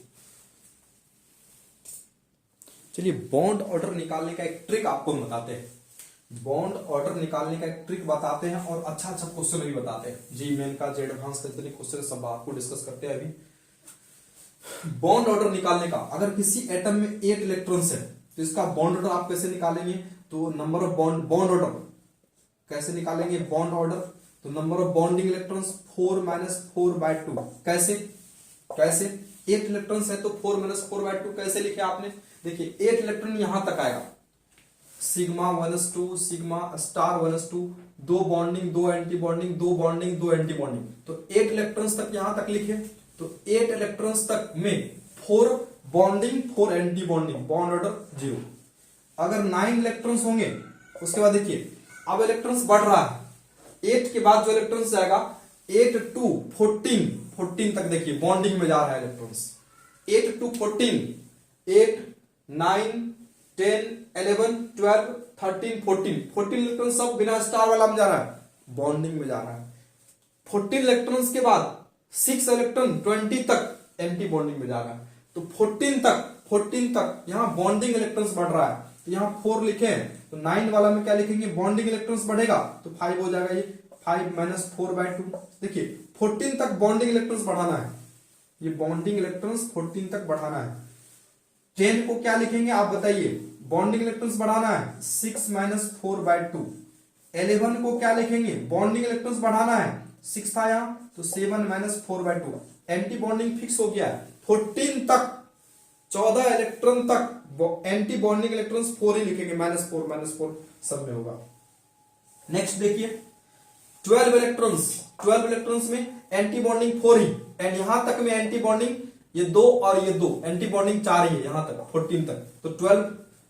चलिए बॉन्ड ऑर्डर निकालने का एक ट्रिक आपको हम बताते हैं, बॉन्ड ऑर्डर निकालने का एक ट्रिक बताते हैं और अच्छा क्वेश्चन भी बताते हैं। जी मेन का जेड एडवांस का जितने क्वेश्चन सब आपको डिस्कस करते हैं अभी। बॉन्ड ऑर्डर निकालने का, अगर किसी एटम में 8 इलेक्ट्रॉन्स है तो इसका बॉन्ड ऑर्डर आप कैसे निकालेंगे, तो नंबर ऑफ बॉन्ड ऑर्डर कैसे निकालेंगे, बॉन्ड ऑर्डर तो नंबर ऑफ बॉन्डिंग इलेक्ट्रॉन्स 4 - 4/2। कैसे 8 इलेक्ट्रॉन्स है तो 4 - 4/2 कैसे लिखे आपने, देखिए 8 इलेक्ट्रॉन यहां तक आएगा, sigma 1s2 sigma star 1s2, 2 bonding 2 anti bonding 2 bonding 2 anti bonding, तो 8 इलेक्ट्रॉन्स तक यहां तक लिखे। तो 8 इलेक्ट्रॉन्स तक में 4 bonding 4 anti bonding, bond order 0। अगर 9 इलेक्ट्रॉन्स होंगे उसके बाद देखिए अब इलेक्ट्रॉन्स बढ़ रहा है, 8 के बाद जो इलेक्ट्रॉन्स जाएगा 8 to 14 तक देखिए बॉन्डिंग में जा रहा है इलेक्ट्रॉन्स, 8 to 14, 8 9 10 11 12 13 14 इलेक्ट्रॉन सब बिना स्टार वाला में जा रहा है, बॉन्डिंग में जा रहा है। 14 इलेक्ट्रॉन्स के बाद 6 इलेक्ट्रॉन 20 तक एंटी बॉन्डिंग में जा रहा है, तो 14 तक यहां बॉन्डिंग इलेक्ट्रॉन्स बढ़ रहा है, तो यहां 4 लिखे हैं तो 9 वाला में क्या लिखेंगे, बॉन्डिंग इलेक्ट्रॉन्स बढ़ेगा तो 5 हो जाएगा, ये 5 - 4/2। देखिए 14 तक बॉन्डिंग इलेक्ट्रॉन्स बढ़ाना है, ये बॉन्डिंग इलेक्ट्रॉन्स 14 तक बढ़ाना है। 10 को क्या लिखेंगे आप बताइए, बॉन्डिंग इलेक्ट्रॉन्स बढ़ाना है 6 - 4/2। 11 को क्या लिखेंगे, बॉन्डिंग इलेक्ट्रॉन्स बढ़ाना है, 6 था यहां तो 7 - 4/2। एंटी बॉन्डिंग फिक्स हो गया है 14 तक, 14 इलेक्ट्रॉन तक एंटी बॉन्डिंग इलेक्ट्रॉन्स 4 ही लिखेंगे, -4 सब में होगा। नेक्स्ट देखिए 12 इलेक्ट्रॉन्स में एंटी बॉन्डिंग 4 ही, एंड यहां तक में एंटी बॉन्डिंग ये 2 और ये 2 एंटी बॉन्डिंग 4 ही है यहां तक 14 तक, तो 12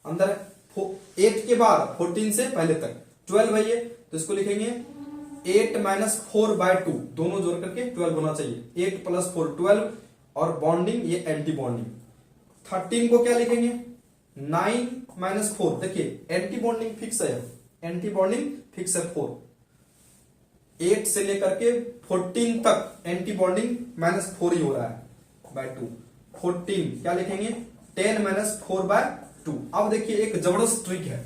अंदर है, 8 के बाद 14 से पहले तक 12 है ये, तो इसको लिखेंगे 8 माइनस 4/2 दोनों जोड़ करके 12 होना चाहिए। 8 प्लस 4 12 और बॉन्डिंग ये एंटी बॉन्डिंग। 13 को क्या लिखेंगे 9 माइनस 4 देखिए एंटी बॉन्डिंग फिक्स है, एंटी बॉन्डिंग फिक्स है 4। 8 से लेकर के 14 तक एंटी बॉन्डिंग -4 ही हो रहा है बाय 2। 14 क्या लिखेंगे 10 माइनस 4/2। अब देखिए एक जबरदस्त ट्रिक है,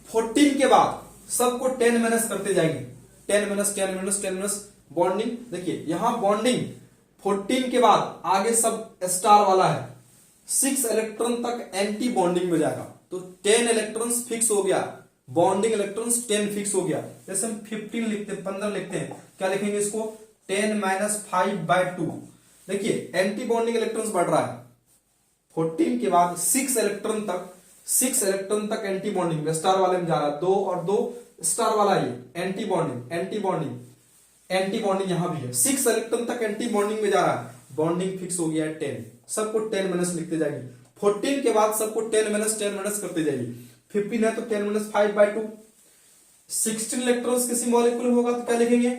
14 के बाद सबको 10 माइनस करते जाएंगे, 10 माइनस 10 माइनस 10 माइनस बॉन्डिंग। देखिए यहां बॉन्डिंग 14 के बाद आगे सब स्टार वाला है, 6 इलेक्ट्रॉन तक एंटी बॉन्डिंग में जाएगा, तो 10 इलेक्ट्रॉन्स फिक्स हो गया, बॉन्डिंग इलेक्ट्रॉन्स 10 फिक्स हो गया। जैसे हम 15 लिखते हैं 15 लिखते हैं, क्या लिखेंगे इसको 10 माइनस 5/2। देखिए एंटी बॉन्डिंग इलेक्ट्रॉन्स बढ़ रहा है, 14 के बाद 6 इलेक्ट्रॉन तक एंटी बॉन्डिंग में स्टार वाले में जा रहा है, 2 और 2 स्टार वाला ये एंटी बॉन्डिंग यहां भी है, 6 इलेक्ट्रॉन तक एंटी बॉन्डिंग में जा रहा है, बॉन्डिंग फिक्स हो गया है 10। सबको 10 माइनस लिखते जाएंगे, 14 के बाद सबको 10 माइनस करते जाइए। 15 है तो 10 माइनस 5/2। 16 इलेक्ट्रॉन्स किसी मॉलिक्यूल में होगा तो क्या लिखेंगे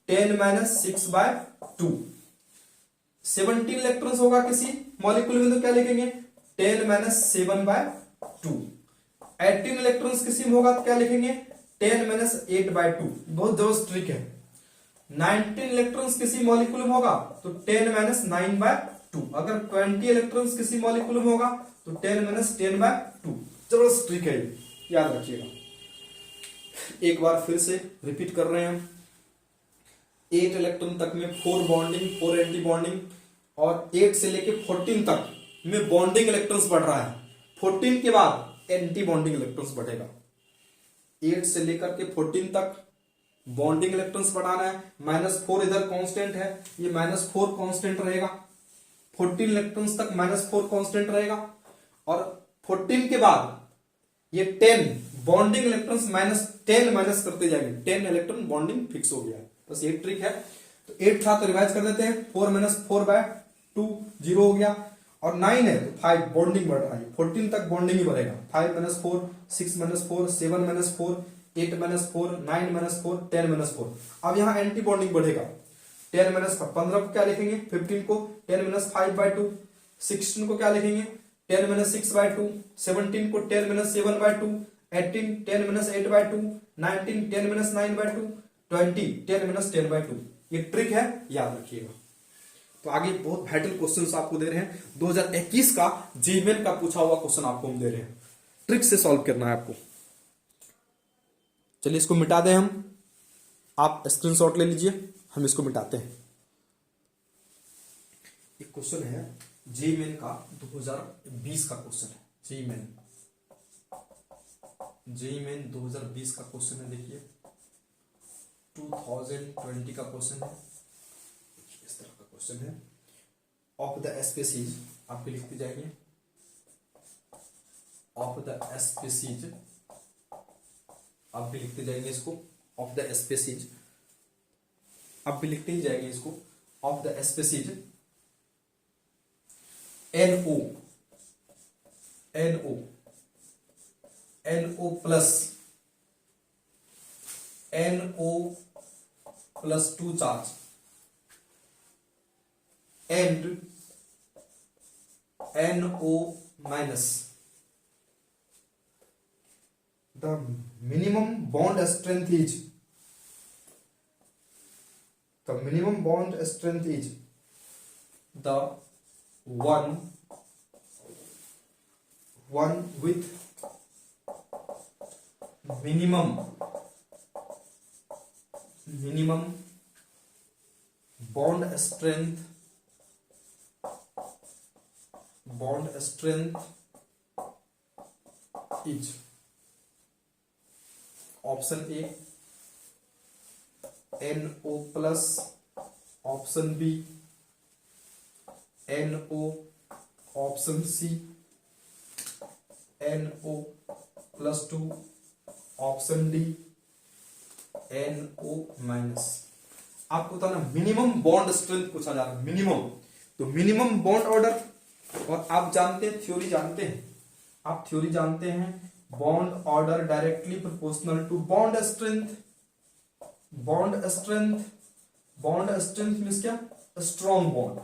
10 माइनस 6/2। 17 इलेक्ट्रॉन्स होगा किसी मॉलिक्यूल में तो क्या लिखेंगे 10 माइनस 7/2। 18 इलेक्ट्रॉन्स किसी में होगा तो क्या लिखेंगे 10 माइनस 8/2। बहुत जबरदस्त ट्रिक है। 19 इलेक्ट्रॉन्स किसी मॉलिक्यूल में होगा तो 10 माइनस 9/2। अगर 20 इलेक्ट्रॉन्स किसी मॉलिक्यूल में होगा तो 10 माइनस 10/2। जबरदस्त ट्रिक है, याद रखिएगा। एक बार फिर से रिपीट कर रहे हैं हम, 8 इलेक्ट्रॉन तक में 4 बॉन्डिंग 4 एंटी बॉन्डिंग, और 8 से लेके 14 तक में बॉन्डिंग इलेक्ट्रॉन्स बढ़ रहा है, 14 के बाद एंटी बॉन्डिंग इलेक्ट्रॉन्स बढ़ेगा। 8 से लेकर के 14 तक बॉन्डिंग इलेक्ट्रॉन्स बढ़ाना है, -4 इधर कांस्टेंट है, ये -4 कांस्टेंट रहेगा, 14 इलेक्ट्रॉन्स तक -4 कांस्टेंट रहेगा, और 14 के बाद ये 10 बॉन्डिंग इलेक्ट्रॉन्स -10 माइनस करते जाएंगे, 10 इलेक्ट्रॉन बॉन्डिंग फिक्स हो गया। बस ये ट्रिक है। तो 8 था तो रिवाइज कर देते हैं, 4 माइनस 4/2 0 हो गया, और 9 है तो 5 बॉन्डिंग बढ़ रहा है, 14 तक बॉन्डिंग ही बढ़ेगा, 5 minus 4 6 minus 4 7 minus 4 8 minus 4 9 minus 4 10 minus 4। अब यहाँ एंटी बॉन्डिंग बढ़ेगा, 10 माइनस 15 को क्या लिखेंगे 15 को 10 माइनस 5/2। 16 को क्या लिखेंगे 10 माइनस 6/2। 17 को 10 माइनस 7/2। 18 10 माइनस 8/2। 19 10 माइनस 9/2। 20 10 माइनस 10/2। ये ट्रिक है, याद रखिएगा। तो आगे बहुत वाइटल क्वेश्चंस आपको दे रहे हैं, 2021 का जीमेल का पूछा हुआ क्वेश्चन आपको हम दे रहे हैं, ट्रिक से सॉल्व करना है आपको। चलिए इसको मिटा दें हम, आप स्क्रीनशॉट ले लीजिए, हम इसको मिटाते हैं। एक क्वेश्चन है जीमेल का 2020 का क्वेश्चन है, जीमेल 2020 का क्वेश्चन है। देखिए 2020 का क्वेश्चन है, इस तरह का क्वेश्चन है। ऑफ द स्पीसीज आप भी लिखते जाएंगे, ऑफ द स्पीसीज आप भी लिखते जाएंगे इसको, ऑफ द स्पीसीज आप भी लिखते ही जाएंगे इसको, of the species NO plus 2 charge and NO minus, the minimum bond strength is the one with minimum bond strength is option A NO plus, option B NO, option C NO plus 2, option D NO minus. आपको बताना minimum bond strength पूछा जा रहा है, minimum, तो minimum bond order, और आप जानते हैं थ्योरी जानते हैं, आप थ्योरी जानते हैं, bond order directly proportional to bond strength, bond strength, bond strength means क्या, strong bond,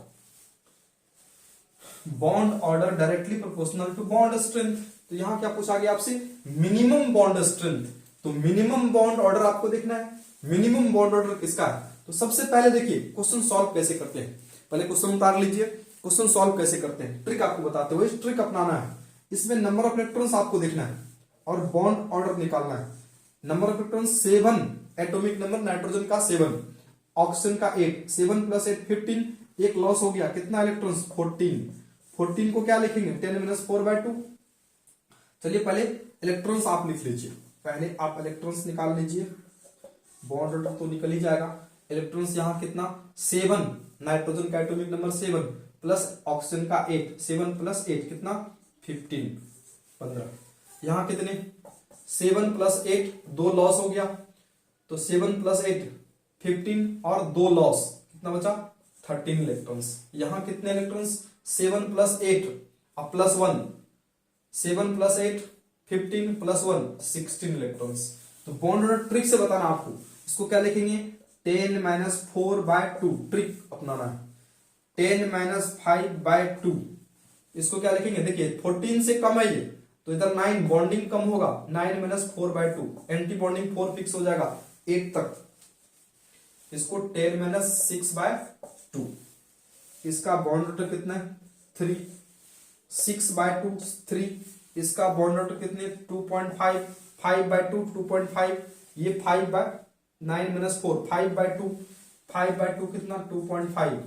bond order directly proportional to bond strength. तो यहां क्या पूछा गया आपसे, मिनिमम बॉन्ड स्ट्रेंथ। तो मिनिमम बॉन्ड ऑर्डर आपको देखना है, मिनिमम बॉन्ड ऑर्डर किसका है। तो सबसे पहले देखिए क्वेश्चन सॉल्व कैसे करते हैं, पहले क्वेश्चन उतार लीजिए, क्वेश्चन सॉल्व कैसे करते हैं, ट्रिक आपको बताते हुए ट्रिक अपनाना है। इसमें नंबर ऑफ इलेक्ट्रॉन्स आपको देखना है और बॉन्ड ऑर्डर निकालना है। Number of electrons 7, atomic number nitrogen का 7, ऑक्सीजन का 8, 7 + 8 15, एक लॉस हो गया, कितना इलेक्ट्रॉन्स 14, 14 को क्या लिखेंगे 10 - 4/2। चलिए पहले इलेक्ट्रॉन्स आप लिख लीजिए, पहले आप इलेक्ट्रॉन्स निकाल लीजिए, बॉन्ड ऑर्डर तो निकल ही जाएगा। इलेक्ट्रॉन्स यहाँ कितना 7, नाइट्रोजन का एटॉमिक नंबर 7 प्लस ऑक्सीजन का 8, 7 + 8 कितना 15, 15। यहाँ कितने 7 + 8, 2 लॉस हो गया, तो 7 + 8 15 और 2 लॉस, कितना बचा 13 इलेक्ट्रॉन्स। यहाँ कितने इलेक्ट्रॉन्स 7 + 8 और +1, 7 + 8 15 +1 16 इलेक्ट्रॉन्स। तो बॉन्ड ऑर्डर ट्रिक से बताना आपको, इसको क्या लिखेंगे 10 - 4/2, ट्रिक अपनाना है 10 - 5/2। इसको क्या लिखेंगे, देखिए 14 से कम है ये, तो इधर 9 बॉन्डिंग कम होगा, 9 - 4/2, एंटी बॉन्डिंग 4 फिक्स हो जाएगा 8 तक, इसको 10 - 6/2। इसका बॉन्ड ऑर्डर कितना है 3, 6/2 3, इसका बॉन्ड ऑर्डर कितने 2.5, 5/2 2.5, ये 5/9 - 4 5/2, 5/2 कितना 2.5,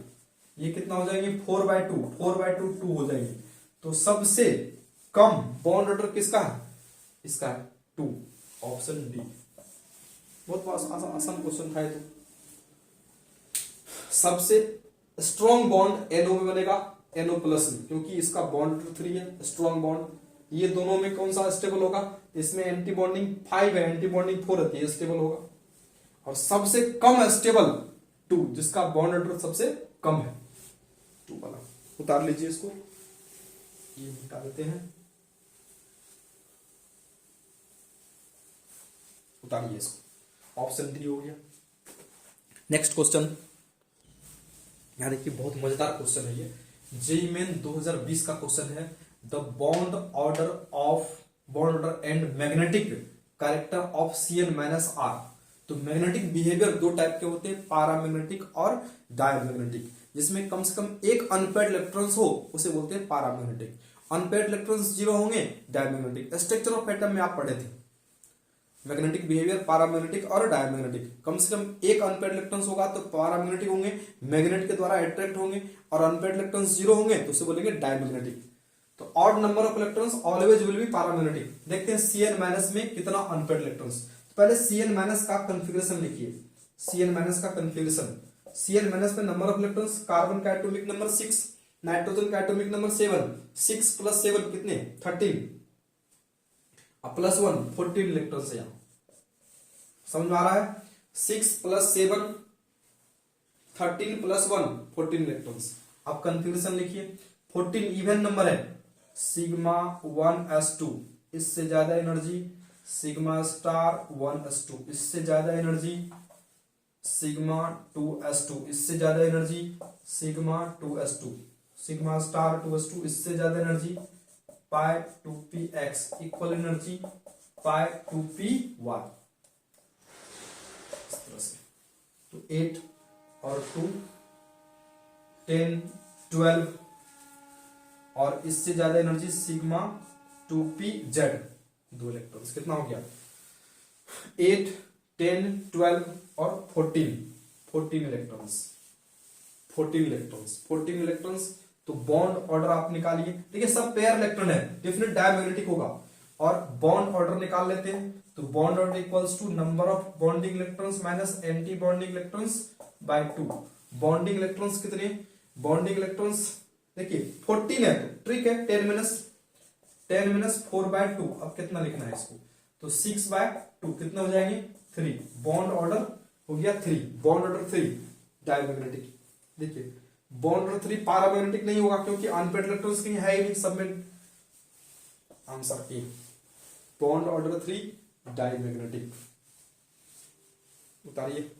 ये कितना हो जाएंगे 4/2, 4/2 2 हो जाएंगे। तो सबसे कम बॉन्ड ऑर्डर किसका है, इसका है 2, ऑप्शन डी। बहुत आसान क्वेश्चन था ये। तो सबसे स्ट्रॉन्ग बॉन्ड NO में बनेगा, NO+ में, क्योंकि इसका बॉन्ड 3 है, स्ट्रॉन्ग बॉन्ड। ये दोनों में कौन सा स्टेबल होगा, इसमें एंटी बॉन्डिंग 5 है, एंटी बॉन्डिंग 4 रहती है, स्टेबल होगा। और सबसे कम स्टेबल 2, जिसका बॉन्ड ऑर्डर सबसे कम है 2 वाला। उतार लीजिए इसको, ये हटा देते हैं, उतारिए इसको, ऑप्शन डी हो गया। नेक्स्ट क्वेश्चन, यहाँ देखिए बहुत मजेदार क्वेश्चन है ये, जेईई मेन 2020 का क्वेश्चन है। The bond order and magnetic character of Cn-R। तो मैग्नेटिक बिहेवियर 2 टाइप के होते हैं, पैरामैग्नेटिक और डायमैग्नेटिक। जिसमें कम से कम एक अनपेयर्ड इलेक्ट्रॉन्स हो उसे बोलते हैं पैरामैग्नेटिक, अनपेयर्ड इलेक्ट्रॉन्स 0 होंगे डायमैग्नेटिक। स्ट्रक्चर ऑफ एटम में आप पढ़े थे मैग्नेटिक बिहेवियर, पैरामैग्नेटिक और डायमैग्नेटिक। कम से कम एक अनपेयर्ड इलेक्ट्रॉन्स होगा तो पैरामैग्नेटिक होंगे, मैग्नेट के द्वारा अट्रैक्ट होंगे, और अनपेयर्ड इलेक्ट्रॉन्स 0 होंगे तो उसे बोलेंगे डायमैग्नेटिक। तो odd number of electrons always will be paramagnetic. देखते हैं Cn- में कितना अनपेयर्ड इलेक्ट्रॉन्स। तो पहले Cn- का कॉन्फ़िगरेशन लिखिए, Cn- का कॉन्फ़िगरेशन। Cn- में नंबर ऑफ इलेक्ट्रॉन्स, कार्बन का एटॉमिक नंबर 6, नाइट्रोजन का एटॉमिक नंबर 7, 6 + 7 कितने 13, +1 14 इलेक्ट्रॉन्स है। यहां समझ में आ रहा है, 6 + 7 13 + 1 14 इलेक्ट्रॉन्स। अब कॉन्फ़िगरेशन लिखिए, 14 इवन नंबर है, σ1s2 इससे ज्यादा एनर्जी, σ*1s2 इससे ज्यादा एनर्जी, σ2s2 इससे ज्यादा एनर्जी, σ2s2, σ*2s2 इससे ज्यादा energy, π2px equal energy π2py। इस तरह से तो 8 और 2 10 12 और इससे ज्यादा एनर्जी σ2pz, 2 इलेक्ट्रॉन्स। कितना हो गया 8 10 12 और 14 इलेक्ट्रॉन्स, 14 इलेक्ट्रॉन्स। तो बॉन्ड ऑर्डर आप निकालिए, देखिए सब पेयर इलेक्ट्रॉन है, डेफिनेट डायमैग्नेटिक होगा। और बॉन्ड ऑर्डर निकाल लेते हैं, तो bond order equals to number of bonding electrons minus anti bonding electrons by 2। Bonding electrons कितने, बॉन्डिंग इलेक्ट्रॉन्स देखिए 14 है, तो ट्रिक है 10 - 4/2। अब कितना लिखना है इसको, तो 6/2 कितना हो जाएंगे 3। बॉन्ड ऑर्डर हो गया 3, बॉन्ड ऑर्डर 3 डायमैग्नेटिक। देखिए बॉन्ड ऑर्डर 3 पैरामैग्नेटिक नहीं होगा क्योंकि अनपेयर्ड इलेक्ट्रॉन्स कहीं है ही नहीं सब में, answer A. Bond order 3 diamagnetic. उतारिए,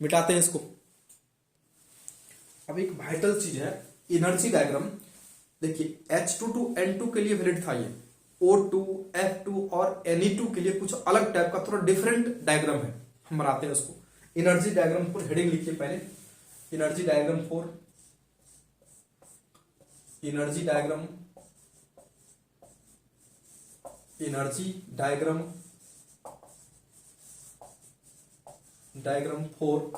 मिटाते हैं इसको। अब एक वाइटल चीज है एनर्जी डायग्राम। देखिए H2 के लिए वैलिड था ये, O2 F2 और Ne2 के लिए कुछ अलग टाइप का थोड़ा डिफरेंट डायग्राम है, हम बनाते हैं उसको। एनर्जी डायग्राम फॉर, हेडिंग लिखिए पहले, energy diagram for, energy diagram, energy diagram, diagram for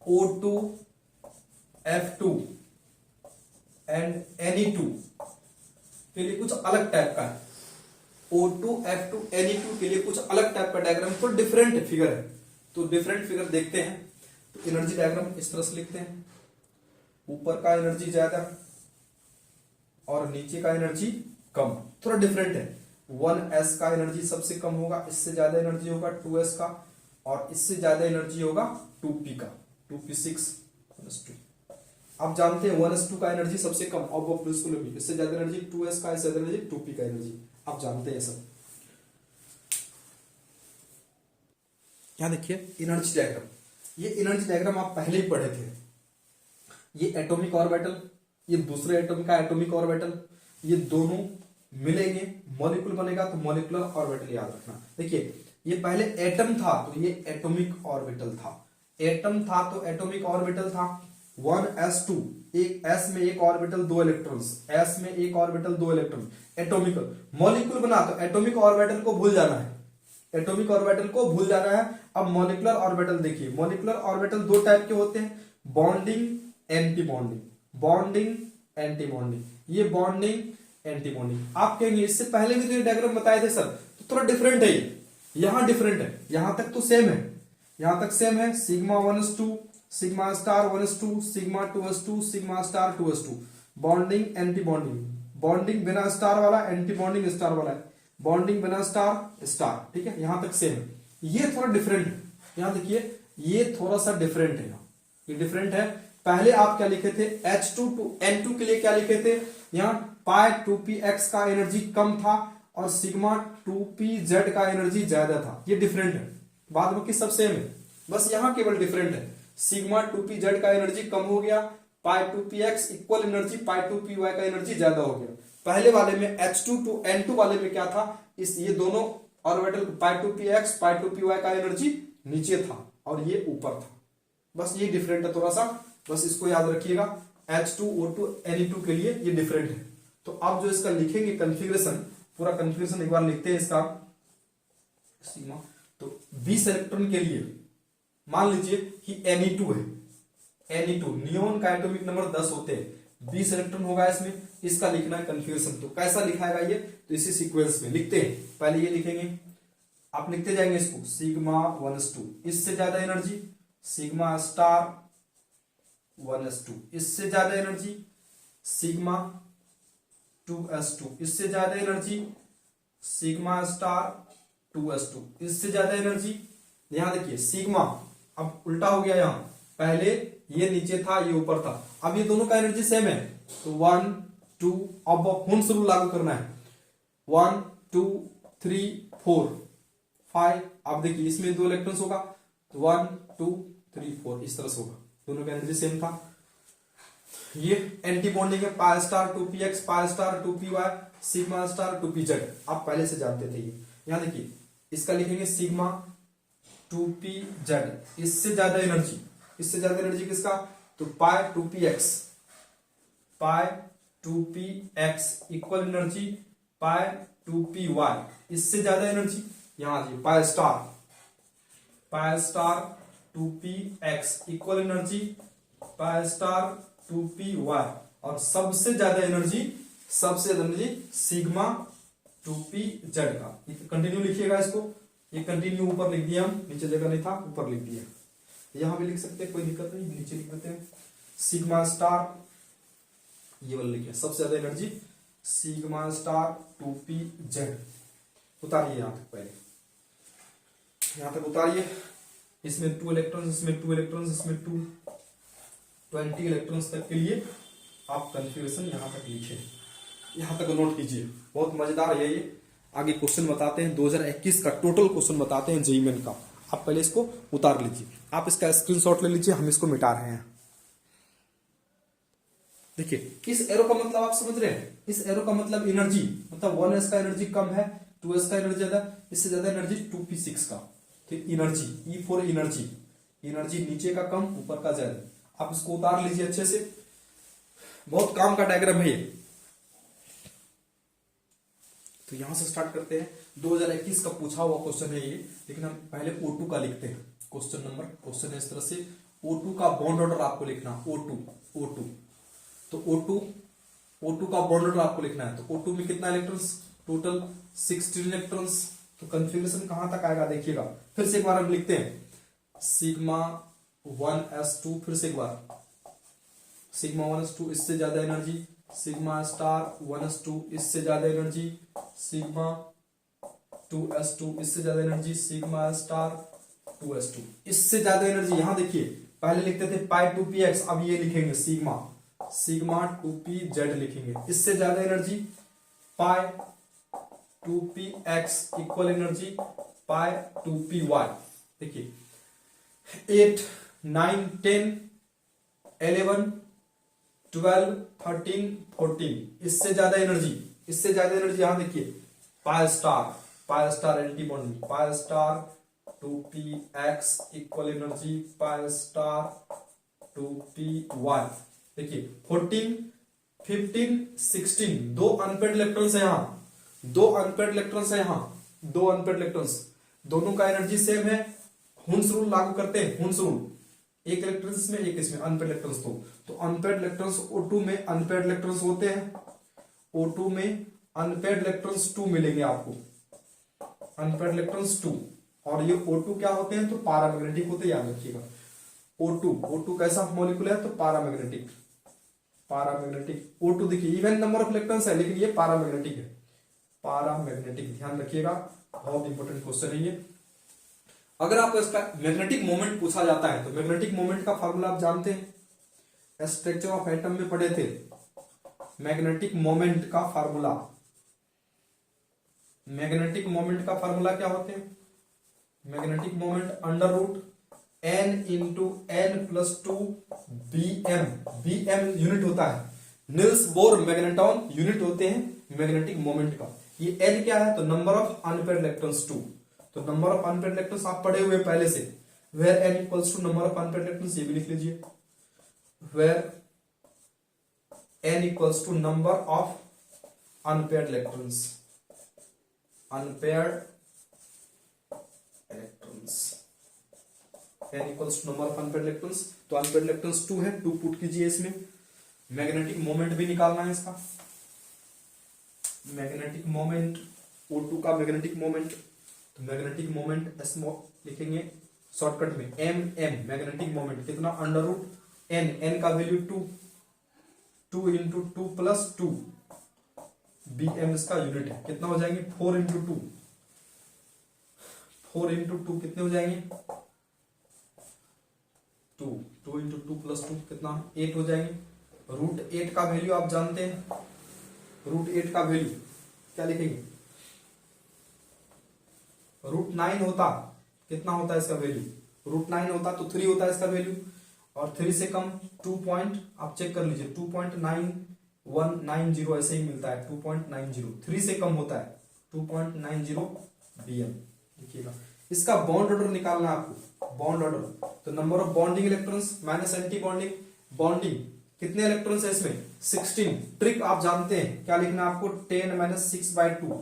O2 F2 and Ne2 के लिए कुछ अलग टाइप का है। O2 F2 Ne2 के लिए कुछ अलग टाइप का डायग्राम, तो डिफरेंट फिगर है। तो डिफरेंट फिगर देखते हैं। तो एनर्जी डायग्राम इस तरह से लिखते हैं, ऊपर का एनर्जी ज्यादा और नीचे का एनर्जी कम, थोड़ा डिफरेंट है। 1s का एनर्जी सबसे कम होगा, इससे ज्यादा एनर्जी होगा 2s का, और इससे ज्यादा एनर्जी होगा 2p का, 2p6 1s2। आप जानते हैं 1s2 का एनर्जी सबसे कम, और इससे ज्यादा एनर्जी 2s का, इससे ज्यादा एनर्जी 2p का एनर्जी, आप जानते हैं सब। क्या देखिए एनर्जी डायग्राम, ये एनर्जी डायग्राम आप पहले ही पढ़े थे। ये एटॉमिक ऑर्बिटल, ये दूसरे एटम का एटॉमिक ऑर्बिटल, ये दोनों मिलेंगे मॉलिक्यूल बनेगा, तो मॉलिक्यूलर ऑर्बिटल याद रखना। देखिए ये पहले एटम था तो ये एटॉमिक ऑर्बिटल था, एटम था तो एटॉमिक ऑर्बिटल था। 1s2, एक s में एक ऑर्बिटल दो इलेक्ट्रॉन्स, s में एक ऑर्बिटल दो इलेक्ट्रॉन, एटॉमिकल। मॉलिक्यूल बना तो एटॉमिक ऑर्बिटल को भूल जाना है, एटॉमिक ऑर्बिटल को भूल जाना है। अब मॉलिक्यूलर ऑर्बिटल देखिए, मॉलिक्यूलर ऑर्बिटल दो टाइप के होते हैं, bonding anti bonding, bonding anti bonding, ये बॉन्डिंग एंटी बॉन्डिंग। आप कहेंगे इससे पहले भी तो ये डायग्राम बताए थे सर, तो थोड़ा डिफरेंट है ये, यहां डिफरेंट है, यहां तक तो सेम है, यहां तक सेम है। Sigma 1s2, sigma star 1s2, sigma 2s2, sigma star 2s2, bonding anti bonding, bonding बिना स्टार वाला, एंटी बॉन्डिंग स्टार वाला है, बॉन्डिंग बिना स्टार स्टार, ठीक है, यहां तक सेम है। ये थोड़ा डिफरेंट है, यहां देखिए ये थोड़ा सा डिफरेंट है, ये डिफरेंट है। पहले आप क्या लिखे थे, H2 to N2 के लिए क्या लिखे थे, यहाँ पाई 2px का एनर्जी कम था और सिग्मा 2pz का एनर्जी ज्यादा था, ये डिफरेंट है। बाद बाकी सब सेम है, बस यहाँ केवल डिफरेंट है। सिग्मा 2pz का एनर्जी कम हो गया, पाई 2px equal energy pi 2py का एनर्जी ज्यादा हो गया। पहले वाले में H2 to N2 वाले में क्या था, इस ये दोनों ऑर्बिटल पाई 2px पाई 2py का एनर्जी नीचे था और ये ऊपर था, बस ये डिफरेंट है थोड़ा सा, बस इसको याद रखिएगा। H2O2 Ne2 के लिए ये डिफरेंट है। तो आप जो इसका लिखेंगे कन्फिग्रेशन, पूरा कन्फिग्रेशन एक बार लिखते हैं इसका। सिग्मा तो 20 इलेक्ट्रॉन के लिए मान लीजिए कि Ne2 है, Ne2 नियोन का एटॉमिक नंबर 10 होते हैं, 20 इलेक्ट्रॉन होगा इसमें, इसका लिखना है कन्फिग्रेशन। तो कैसा लिखाएगा ये, तो इसी सीक्वेंस में लिखते हैं। पहले ये लिखेंगे, आप लिखते जाएंगे इसको, सिग्मा 1s2, इससे ज्यादा एनर्जी, सिग्मा स्टार 1s2, इससे ज्यादा एनर्जी, सिग्मा 2s2, इससे ज्यादा एनर्जी, सिग्मा स्टार 2s2, इससे ज्यादा एनर्जी। यहां देखिए सिग्मा अब उल्टा हो गया, यहां पहले ये नीचे था ये ऊपर था, अब ये दोनों का एनर्जी सेम है, तो 1 2, अब हुंस रूल लागू करना है, 1 2 3 4 5। अब देखिए इसमें दो इलेक्ट्रॉन्स होगा, 1 2 3 4 इस तरह से होगा, दोनों का एनर्जी सेम था। ये एंटी बॉन्डिंग है, पाई स्टार 2px पाई star 2py sigma star 2pz, आप पहले से जानते थे ये। यहां देखिए इसका लिखेंगे सिग्मा 2pz, इससे ज्यादा एनर्जी, इससे ज्यादा एनर्जी किसका, तो पाई 2px, पाई 2px equal energy pi 2py, इससे ज्यादा एनर्जी। यहां जी pi star 2px equal energy pi star 2py, और सबसे ज्यादा एनर्जी सिग्मा 2pz का। कंटिन्यू लिखिएगा इसको, ये कंटिन्यू ऊपर लिख दिया हम, नीचे जगह नहीं था ऊपर लिख दिया, यहां भी लिख सकते हैं कोई दिक्कत नहीं, नीचे लिख देते हैं सिग्मा स्टार, ये वाला लिखिए सबसे ज्यादा एनर्जी सिग्मा स्टार 2pz। उतारिए यहां तक, पहले यहां तक उतारिए, इसमें 2 इलेक्ट्रॉन्स, इसमें 2 इलेक्ट्रॉन्स, इसमें 2 20 इलेक्ट्रॉन्स तक के लिए आप कन्फिग्रेशन यहां तक लिखिए, यहां तक नोट कीजिए, बहुत मजेदार है ये। आगे क्वेश्चन बताते हैं 2021 का टोटल क्वेश्चन बताते हैं जेईई मेन का। आप पहले इसको उतार लीजिए, आप इसका स्क्रीनशॉट ले लीजिए, हम इसको मिटा रहे हैं। देखिए इस एरो का मतलब आप समझ रहे हैं, इस एरो का मतलब एनर्जी, मतलब 1s का एनर्जी कम है, 2s का एनर्जी ज्यादा, इससे ज्यादा एनर्जी 2p6 का। ठीक, energy E for energy, energy नीचे का कम ऊपर का ज्यादा। आप इसको उतार लीजिए अच्छे से, बहुत काम का डायग्राम है ये। तो यहां से स्टार्ट करते हैं। 2021 का पूछा हुआ क्वेश्चन है ये, लेकिन हम पहले O2 का लिखते हैं। क्वेश्चन है इस तरह से, O2 का बॉन्ड ऑर्डर आपको लिखना, O2 तो O2 का बॉन्ड ऑर्डर आपको लिखना है। तो O2 में कितना इलेक्ट्रॉन्स, टोटल 16 इलेक्ट्रॉन्स। तो कंफिग्रेशन कहां तक आएगा देखिएगा, फिर से एक बार हम लिखते हैं सिग्मा 1s2, फिर से एक बार सिग्मा 1s2 इससे ज्यादा एनर्जी, सिग्मा स्टार 1s2 इससे ज्यादा एनर्जी, सिग्मा 2s2 इससे ज्यादा एनर्जी, सिग्मा स्टार 2s2 इससे ज्यादा एनर्जी। यहां देखिए पहले लिखते थे पाई 2px, अब ये लिखेंगे सिग्मा 2pz लिखेंगे, इससे ज्यादा एनर्जी पाई 2px equal energy pi 2py। देखिए 8 9 10 11 12 13 14 इससे ज्यादा एनर्जी यहां देखिए पाई स्टार एंटी बॉन्डिंग, पाई star 2px equal energy pi star 2py। देखिए 14 15 16 दो अनपेड इलेक्ट्रॉन्स है यहां, दो अनपेड इलेक्ट्रॉन्स, दोनों का एनर्जी सेम है। हुन्स रूल लागू करते हैं, हुन्स रूल, एक इलेक्ट्रॉन इसमें एक इसमें, अनपेड इलेक्ट्रॉन्स तो अनपेड इलेक्ट्रॉन्स O2 में अनपेड इलेक्ट्रॉन्स होते हैं, O2 में अनपेड इलेक्ट्रॉन्स 2 मिलेंगे आपको, अनपेड इलेक्ट्रॉन्स 2। और ये O2 क्या होते हैं, तो पैरामैग्नेटिक होते हैं, याद रखिएगा। O2 कैसा मॉलिक्यूल है, तो पैरामैग्नेटिक। O2 देखिए इवन नंबर ऑफ इलेक्ट्रॉन्स है, लेकिन ये पैरामैग्नेटिक है, पैरामैग्नेटिक, ध्यान रखिएगा, बहुत इंपॉर्टेंट क्वेश्चन है ये। अगर आपको इसका मैग्नेटिक मोमेंट पूछा जाता है, तो मैग्नेटिक मोमेंट का फार्मूला आप जानते हैं, स्ट्रक्चर ऑफ एटम में पढ़े थे। मैग्नेटिक मोमेंट का फार्मूला क्या होते हैं, magnetic moment under root n into n plus 2 bm unit होता है, निल्स बोर मैग्नेटॉन यूनिट होते हैं मैग्नेटिक मोमेंट का। ये n क्या है, तो नंबर ऑफ अनपेड इलेक्ट्रॉन्स 2, तो नंबर ऑफ अनपेड इलेक्ट्रॉन्स आप पढ़े हुए पहले से, where n equals to number of unpaired electrons, ये भी लिख लीजिए, where n equals to number of unpaired electrons, n equals to number of unpaired electrons. तो अनपेड इलेक्ट्रॉन्स 2 है, 2 पुट कीजिए इसमें। मैग्नेटिक मोमेंट भी निकालना है इसका, मैग्नेटिक मोमेंट O2 का मैग्नेटिक मोमेंट, तो मैग्नेटिक मोमेंट लिखेंगे शॉर्टकट में m मैग्नेटिक मोमेंट कितना, अंडर रूट n का वैल्यू 2 इंटू 2 प्लस 2 bm इसका यूनिट है, कितना हो जाएंगे 4 इंटू 2 कितने हो जाएंगे 2 इंटू 2 प्लस 2 कितना 8 हो जाएंगे। रूट 8 का वैल्यू आप जानते हैं, रूट 8 का वैल्यू क्या लिखेंगे, रूट 9 होता, कितना होता है इसका वैल्यू, रूट 9 होता तो 3 होता है इसका वैल्यू, और 3 से कम 2 पॉइंट आप चेक कर लीजिए 2.9190 ऐसे ही मिलता है, 2.90, 3 से कम होता है 2.90 bm। देखिएगा इसका बॉन्ड ऑर्डर निकालना है आपको, बॉन्ड ऑर्डर, तो number of bonding electrons minus anti bonding, bonding कितने इलेक्ट्रॉन्स है इसमें 16। ट्रिक आप जानते हैं, क्या लिखना है आपको 10 माइनस 6/2,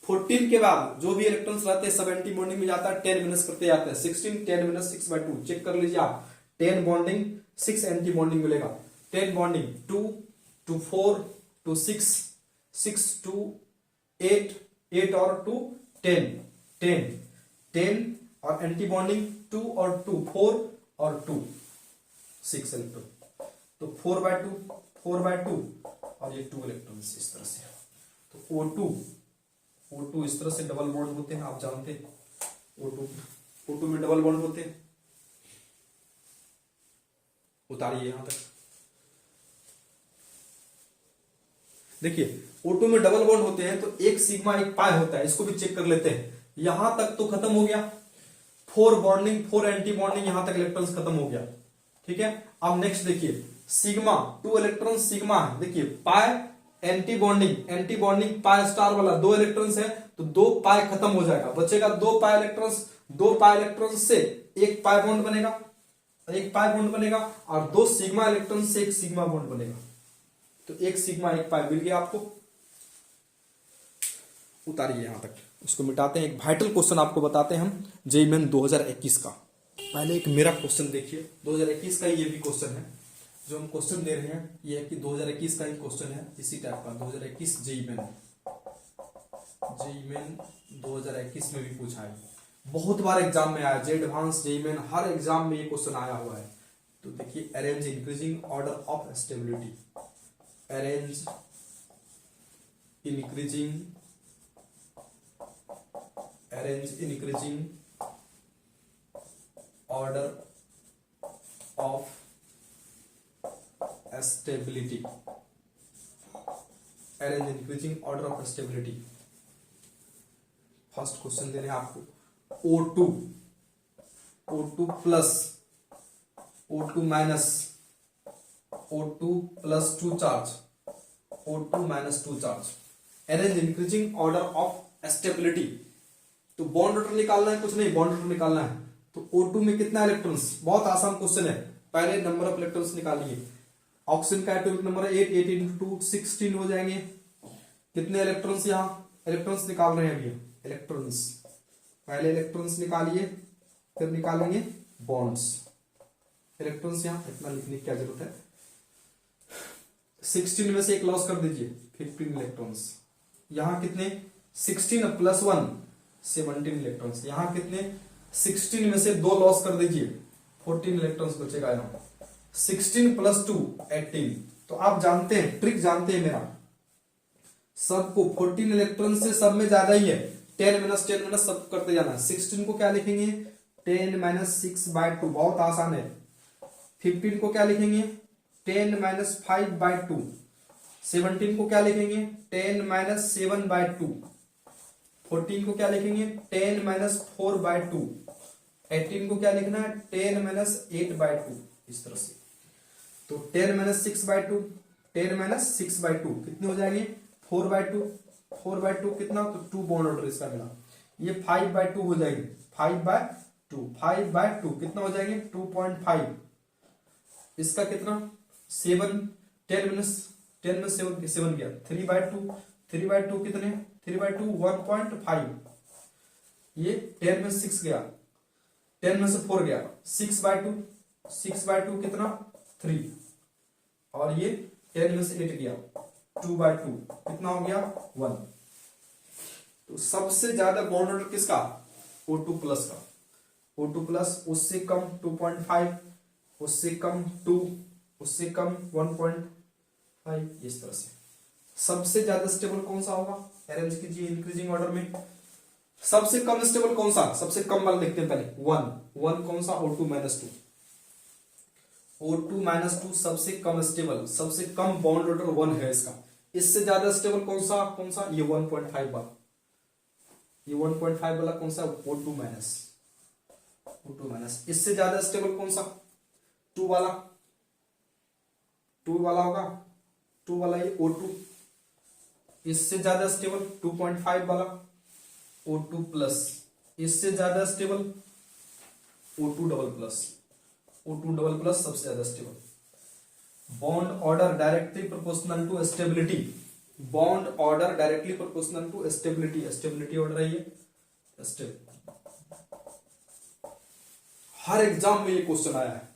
14 के बाद जो भी इलेक्ट्रॉन्स रहते हैं सब एंटी बॉन्डिंग में जाता है, 10 माइनस करते जाते हैं, 16 10 माइनस 6/2 चेक कर लीजिए आप, 10 बॉन्डिंग 6 एंटी बॉन्डिंग मिलेगा, 10 बॉन्डिंग 2 to 4 to 6 6 to 8 8 और 2 10 और एंटी बॉन्डिंग 2 और 2 4 और 2 6 इलेक्ट्रॉन, तो 4/2 और ये 2 इलेक्ट्रॉन्स इस तरह से। तो O2 इस तरह से डबल बॉन्ड होते हैं, आप जानते हैं O2 में डबल बॉन्ड होते हैं। उतारिए यहां तक। देखिए O2 में डबल बॉन्ड होते हैं तो एक सिग्मा एक पाई होता है, इसको भी चेक कर लेते हैं। यहां तक तो खत्म हो गया, 4 बॉन्डिंग 4 एंटी बॉन्डिंग, यहां तक इलेक्ट्रॉन्स खत्म हो गया। ठीक है, अब नेक्स्ट देखिए सिग्मा 2 इलेक्ट्रॉन सिग्मा है, देखिए पाई एंटी बॉन्डिंग पाई स्टार वाला 2 इलेक्ट्रॉन्स है तो 2 पाई खत्म हो जाएगा, बचेगा 2 पाई इलेक्ट्रॉन्स। 2 पाई इलेक्ट्रॉन्स से एक पाई बॉन्ड बनेगा, और 2 सिग्मा इलेक्ट्रॉन से एक सिग्मा बॉन्ड बनेगा, तो एक सिग्मा एक पाई मिल गया आपको। उतारिए यहां तक, इसको मिटाते हैं। एक वाइटल क्वेश्चन आपको बताते हैं हम जेईई मेन 2021 का। पहले एक मेरा क्वेश्चन देखिए, 2021 का ये भी क्वेश्चन है, जो हम क्वेश्चन दे रहे हैं ये है कि 2021 का ही क्वेश्चन है, इसी टाइप का 2021 जेईई मेन 2021 में भी पूछा है, बहुत बार एग्जाम में आया, जे एडवांस जेईई मेन हर एग्जाम में ये क्वेश्चन आया हुआ है। तो देखिए arrange increasing order of stability, arrange increasing order of stability, arrange increasing order of stability। First question दे रहे हैं आपको O2 plus O2 minus O2 plus 2 charge, O2 minus 2 charge, arrange increasing order of stability. तो bond order निकालना है, कुछ नहीं, bond order निकालना है। तो O2 में कितना इलेक्ट्रॉन्स, बहुत आसान क्वेश्चन है, पहले नंबर ऑफ इलेक्ट्रॉन्स निकालिए। ऑक्सीजन का एटॉमिक नंबर है 8, 8 into 2 16 हो जाएंगे। कितने इलेक्ट्रॉन्स, यहाँ इलेक्ट्रॉन्स निकाल रहे हैं अभी, इलेक्ट्रॉन्स पहले इलेक्ट्रॉन्स निकालिए, फिर निकालेंगे बॉन्ड्स। इलेक्ट्रॉन्स यहाँ इतना लिखने की क्या जरूरत है, 16 में से एक लॉस कर दीजिए, 15 इलेक्ट्रॉन्स। यहाँ कितने, 16 प्लस 1 17 इलेक्ट्रॉन्स। यहाँ कितने, 16 में से 2 लॉस कर दीजिए, 14 इलेक्ट्रॉन्स बचेगा यहाँ। 16 प्लस 2 18। तो आप जानते हैं, ट्रिक जानते हैं मेरा, सबको 14 इलेक्ट्रॉन से सब में ज्यादा ही है, 10 माइनस 10 माइनस सब करते जाना। 16 को क्या लिखेंगे, 10 माइनस 6/2, बहुत आसान है। 15 को क्या लिखेंगे, 10 माइनस 5/2। 17 को क्या लिखेंगे, 10 माइनस 7/2। 14 को क्या लिखेंगे, 10 माइनस 4/2। 18 को क्या लिखना है, 10 माइनस 8/2, इस तरह से। तो 10 माइनस 6/2, 10 माइनस 6/2 कितने हो जाएंगे, 4/2। 4/2 कितना, तो 2 बॉन्ड ऑर्डर इसका मिला। ये 5/2 हो जाएंगे, 5/2 कितना हो जाएंगे, 2.5। इसका कितना, 7, 10 में 7 गया, 3/2 कितने, 3/2 1.5। ये 10 में 6 गया, 10 में से 4 गया, 6/2 कितना, 3। और ये 10 में से 8 गया, 2/2 कितना हो गया, 1। तो सबसे ज्यादा बॉन्ड ऑर्डर किसका, O2 प्लस का। O2 प्लस, उससे कम 2.5, उससे कम 2, उससे कम 1.5, इस तरह से। सबसे ज्यादा स्टेबल कौन सा होगा, अरेंज कीजिए इंक्रीजिंग ऑर्डर में। सबसे कम स्टेबल कौन सा, सबसे कम वाला लिखते हैं पहले, 1 कौन सा, O2 माइनस 2। O2 माइनस 2 सबसे कम स्टेबल, सबसे कम बॉन्ड ऑर्डर 1 है इसका। इससे ज्यादा स्टेबल कौन सा, ये 1.5 वाला, ये 1.5 वाला कौन सा, O2 माइनस। इससे ज्यादा स्टेबल कौन सा, 2 वाला होगा, 2 वाला ये O2। इससे ज्यादा स्टेबल 2.5 वाला O2 प्लस। इससे ज्यादा स्टेबल O2 डबल प्लस सबसे ज्यादा stable. Bond order directly proportional to stability, bond order directly proportional to stability, stability order है ये। हर एग्जाम में ये क्वेश्चन आया है,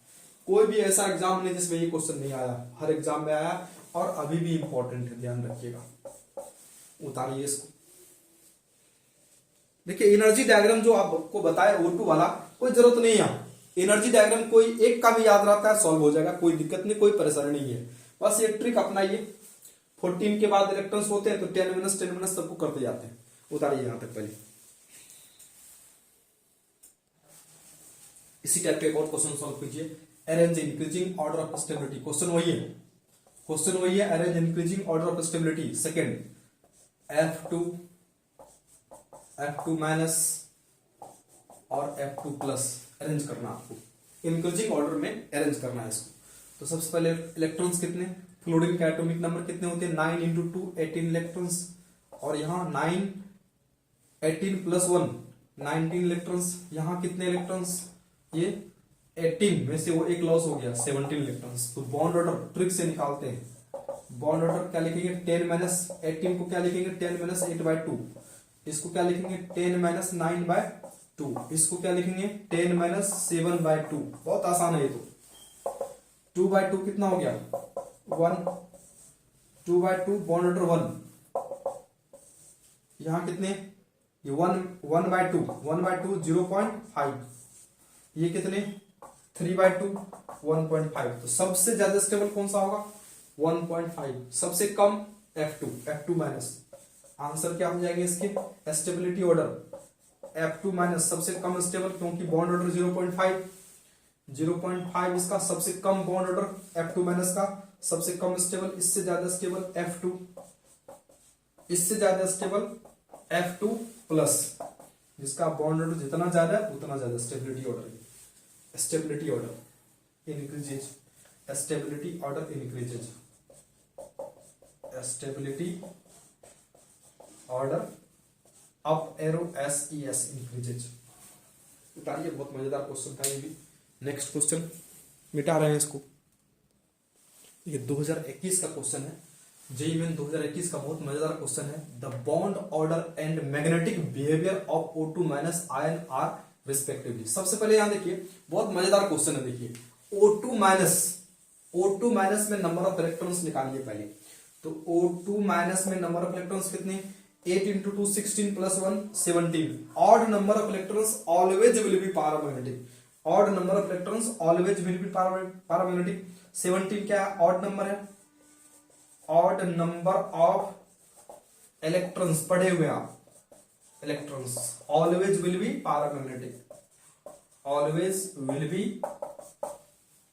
कोई भी ऐसा एग्जाम नहीं जिसमें ये क्वेश्चन नहीं आया, हर एग्जाम में आया और अभी भी इंपॉर्टेंट है, ध्यान रखिएगा। उतारिए इसको। देखिए एनर्जी डायग्राम जो आपको बताया O2 वाला, कोई जरूरत नहीं है, एनर्जी डायग्राम कोई एक का भी याद रहता है, सॉल्व हो जाएगा, कोई दिक्कत नहीं, कोई परेशानी नहीं है। बस ये ट्रिक अपनाइए। 14 के बाद इलेक्ट्रॉन्स होते हैं तो 10 माइनस सबको करते जाते हैं। उतारिए यहां तक पहले। इसी टाइप के एक और क्वेश्चन सॉल्व कीजिए, arrange increasing order of stability. Question वही है, क्वेश्चन वही है, arrange increasing order of stability second, F2 minus और F2 प्लस अरेंज करना, आपको इंक्रीजिंग ऑर्डर में अरेंज करना है इसको। तो सबसे पहले इलेक्ट्रॉन्स कितने, फ्लोरीन के एटॉमिक नंबर कितने होते हैं, 9 इंटू 2 18 इलेक्ट्रॉन्स, और यहाँ 9 18 प्लस 1 19 इलेक्ट्रॉन्स, यहाँ कितने इलेक्ट्रॉन्स, ये 18 में से वो एक लॉस हो गया 17 इलेक्ट्रॉन्स। तो बॉन्ड ऑर्डर ट्रिक से निकालते हैं, बॉन्ड ऑर्डर क्या लिखेंगे, 10 माइनस 18 को क्या लिखेंगे 10 माइनस 8/2, इसको क्या लिखेंगे 10 माइनस 9/2, इसको क्या लिखेंगे 10 माइनस 7/2। बहुत आसान है ये तो। 2/2 कितना हो गया 1, 2/2 बॉन्ड ऑर्डर 1, यहां कितने, ये 1/2 1/2 0.5, ये कितने 3/2 1.5। तो सबसे ज्यादा स्टेबल कौन सा होगा 1.5, सबसे कम F2 माइनस, आंसर क्या हो जाएंगे इसके स्टेबिलिटी ऑर्डर F2 माइनस, सबसे कम स्टेबल क्योंकि बॉन्ड ऑर्डर 0.5 इसका सबसे कम बॉन्ड ऑर्डर F2 माइनस का सबसे कम स्टेबल, इससे ज्यादा स्टेबल F2, इससे ज्यादा स्टेबल F2 प्लस, जिसका बॉन्ड ऑर्डर जितना ज्यादा उतना ज्यादा stability order, stability order increases, stability order increases, stability order up arrow SES increases. उतारिए, बहुत मजेदार क्वेश्चन था ये भी। नेक्स्ट क्वेश्चन मिटा रहे हैं इसको, ये 2021 का क्वेश्चन है, जेईई मेन 2021 का बहुत मजेदार क्वेश्चन है। The bond order and magnetic behaviour of O2 minus ion are respectively. सबसे पहले यहां देखिए, बहुत मजेदार क्वेश्चन है, देखिए O2 माइनस में नंबर ऑफ इलेक्ट्रॉन्स निकालिए पहले। तो O2 माइनस में नंबर ऑफ इलेक्ट्रॉन्स कितने, 8 into 2 16 plus 1 17। Odd number of electrons always will be paramagnetic, odd number of electrons always will be paramagnetic. 17 क्या है, ऑड नंबर है, ऑड नंबर ऑफ इलेक्ट्रॉन्स पढ़े हुए आप, electrons always will be paramagnetic, always will be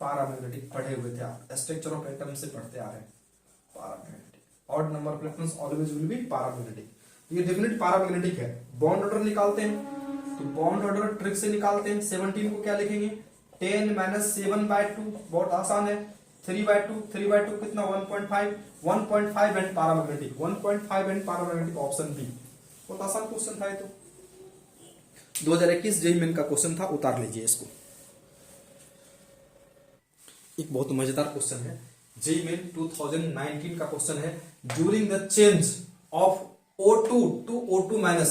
paramagnetic पढ़े हुए थे आप, स्ट्रक्चर ऑफ एटम से पढ़ते आ रहे हैं, paramagnetic, odd number of electrons always will be paramagnetic. ये डेफिनेट पैरामैग्नेटिक है। बॉन्ड ऑर्डर निकालते हैं, तो बॉन्ड ऑर्डर ट्रिक से निकालते हैं। 17 को क्या लिखेंगे 10 माइनस 7/2, बहुत आसान है, 3/2 कितना 1.5 and paramagnetic, 1.5 and paramagnetic, option B. बहुत आसान क्वेश्चन था ये तो, 2021 जेईई मेन का क्वेश्चन था, उतार लीजिए इसको। एक बहुत मजेदार क्वेश्चन है, जेईई मेन 2019 का क्वेश्चन है। During the change of O2 to O2 minus,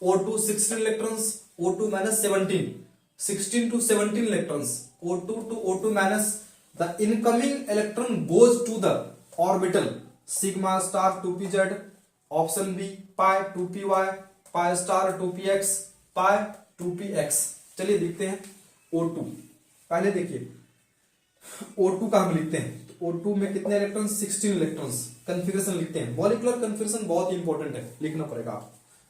O2 16 electrons, O2 minus 17, 16 to 17 electrons, O2 to O2 minus, the incoming electron goes to the orbital sigma star 2pz, option B pi 2py, pi star 2px, pi 2px। चलिए देखते हैं O2, पहले देखिए O2 का हम लिखते हैं, तो O2 में कितने इलेक्ट्रॉन 16 इलेक्ट्रॉन्स, कन्फिगरेशन लिखते हैं, मॉलिक्यूलर कन्फिगरेशन बहुत इंपॉर्टेंट है, लिखना पड़ेगा।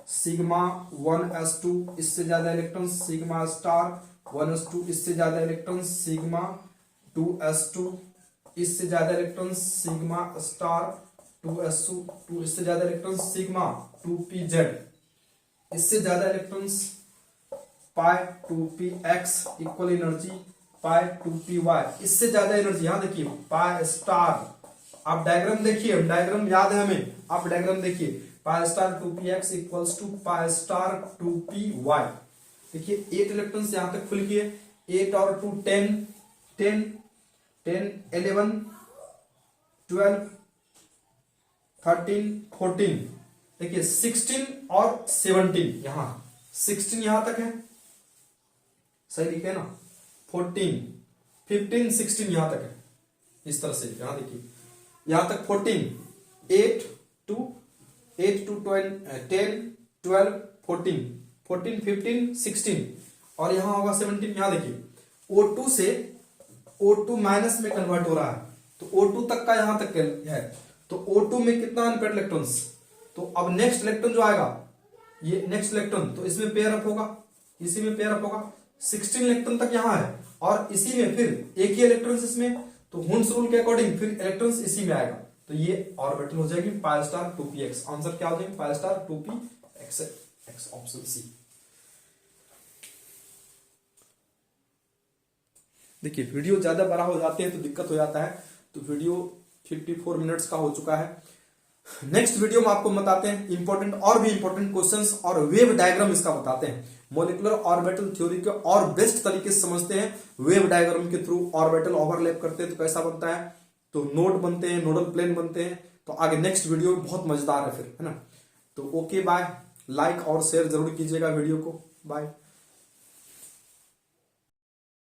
सिग्मा 1s2 इससे ज्यादा इलेक्ट्रॉन, सिग्मा स्टार 1s2 इससे ज्यादा इलेक्ट्रॉन, सिग्मा 2s2 इससे ज्यादा इलेक्ट्रॉन, सिग्मा स्टार 2s2 इससे ज्यादा इलेक्ट्रॉन, सिग्मा 2pz इससे ज्यादा इलेक्ट्रॉन्स, pi 2px equal energy pi 2py इससे ज्यादा एनर्जी। यहां देखिए पाई स्टार, आप डायग्राम देखिए, डायग्राम याद है हमें, आप डायग्राम देखिए, pi star 2px equals to pi star 2py। देखिए 8 इलेक्ट्रॉन्स यहां तक फिल किए, 8 और 2 10 10 10 11 12 13 14। देखिए 16 और 17, यहां 16 यहां तक है, सही लिखे ना, 14 15 16 यहां तक है, इस तरह से यहां देखिए, यहां तक 14 8 to 12 10 12 14 14 15 16 और यहां होगा 17। यहां देखिए O2 से O2 माइनस में कन्वर्ट हो रहा है, तो O2 तक का यहां तक है, तो O2 में कितना अनपेड इलेक्ट्रॉन्स, तो अब नेक्स्ट इलेक्ट्रॉन जो आएगा, ये नेक्स्ट इलेक्ट्रॉन, तो इसमें पेयर अप होगा, इसी में पेयर अप होगा, 16 इलेक्ट्रॉन तक यहां है और इसी में फिर एक ही इलेक्ट्रॉन इसमें, तो हुन्स रूल के अकॉर्डिंग फिर इलेक्ट्रॉन्स इसी में आएगा, तो ये ऑर्बिटल हो जाएगी पाई स्टार 2px। आंसर क्या हो जाएगा? Pi star 2px, X option C. देखिए वीडियो ज्यादा बड़ा हो जाते हैं तो दिक्कत हो जाता है, तो वीडियो 54 मिनट्स का हो चुका है। नेक्स्ट वीडियो में आपको बताते हैं इंपॉर्टेंट और भी इंपॉर्टेंट क्वेश्चंस और वेव डायग्राम इसका बताते हैं। मॉलिक्यूलर ऑर्बिटल थ्योरी के और बेस्ट तरीके से समझते हैं, वेव डायग्राम के थ्रू ऑर्बिटल ओवरलैप करते हैं तो कैसा बनता है, तो नोड बनते हैं, नोडल प्लेन बनते हैं। तो आगे नेक्स्ट वीडियो बहुत मजेदार है फिर, है ना। तो ओके बाय, लाइक और शेयर जरूर कीजिएगा वीडियो को, बाय।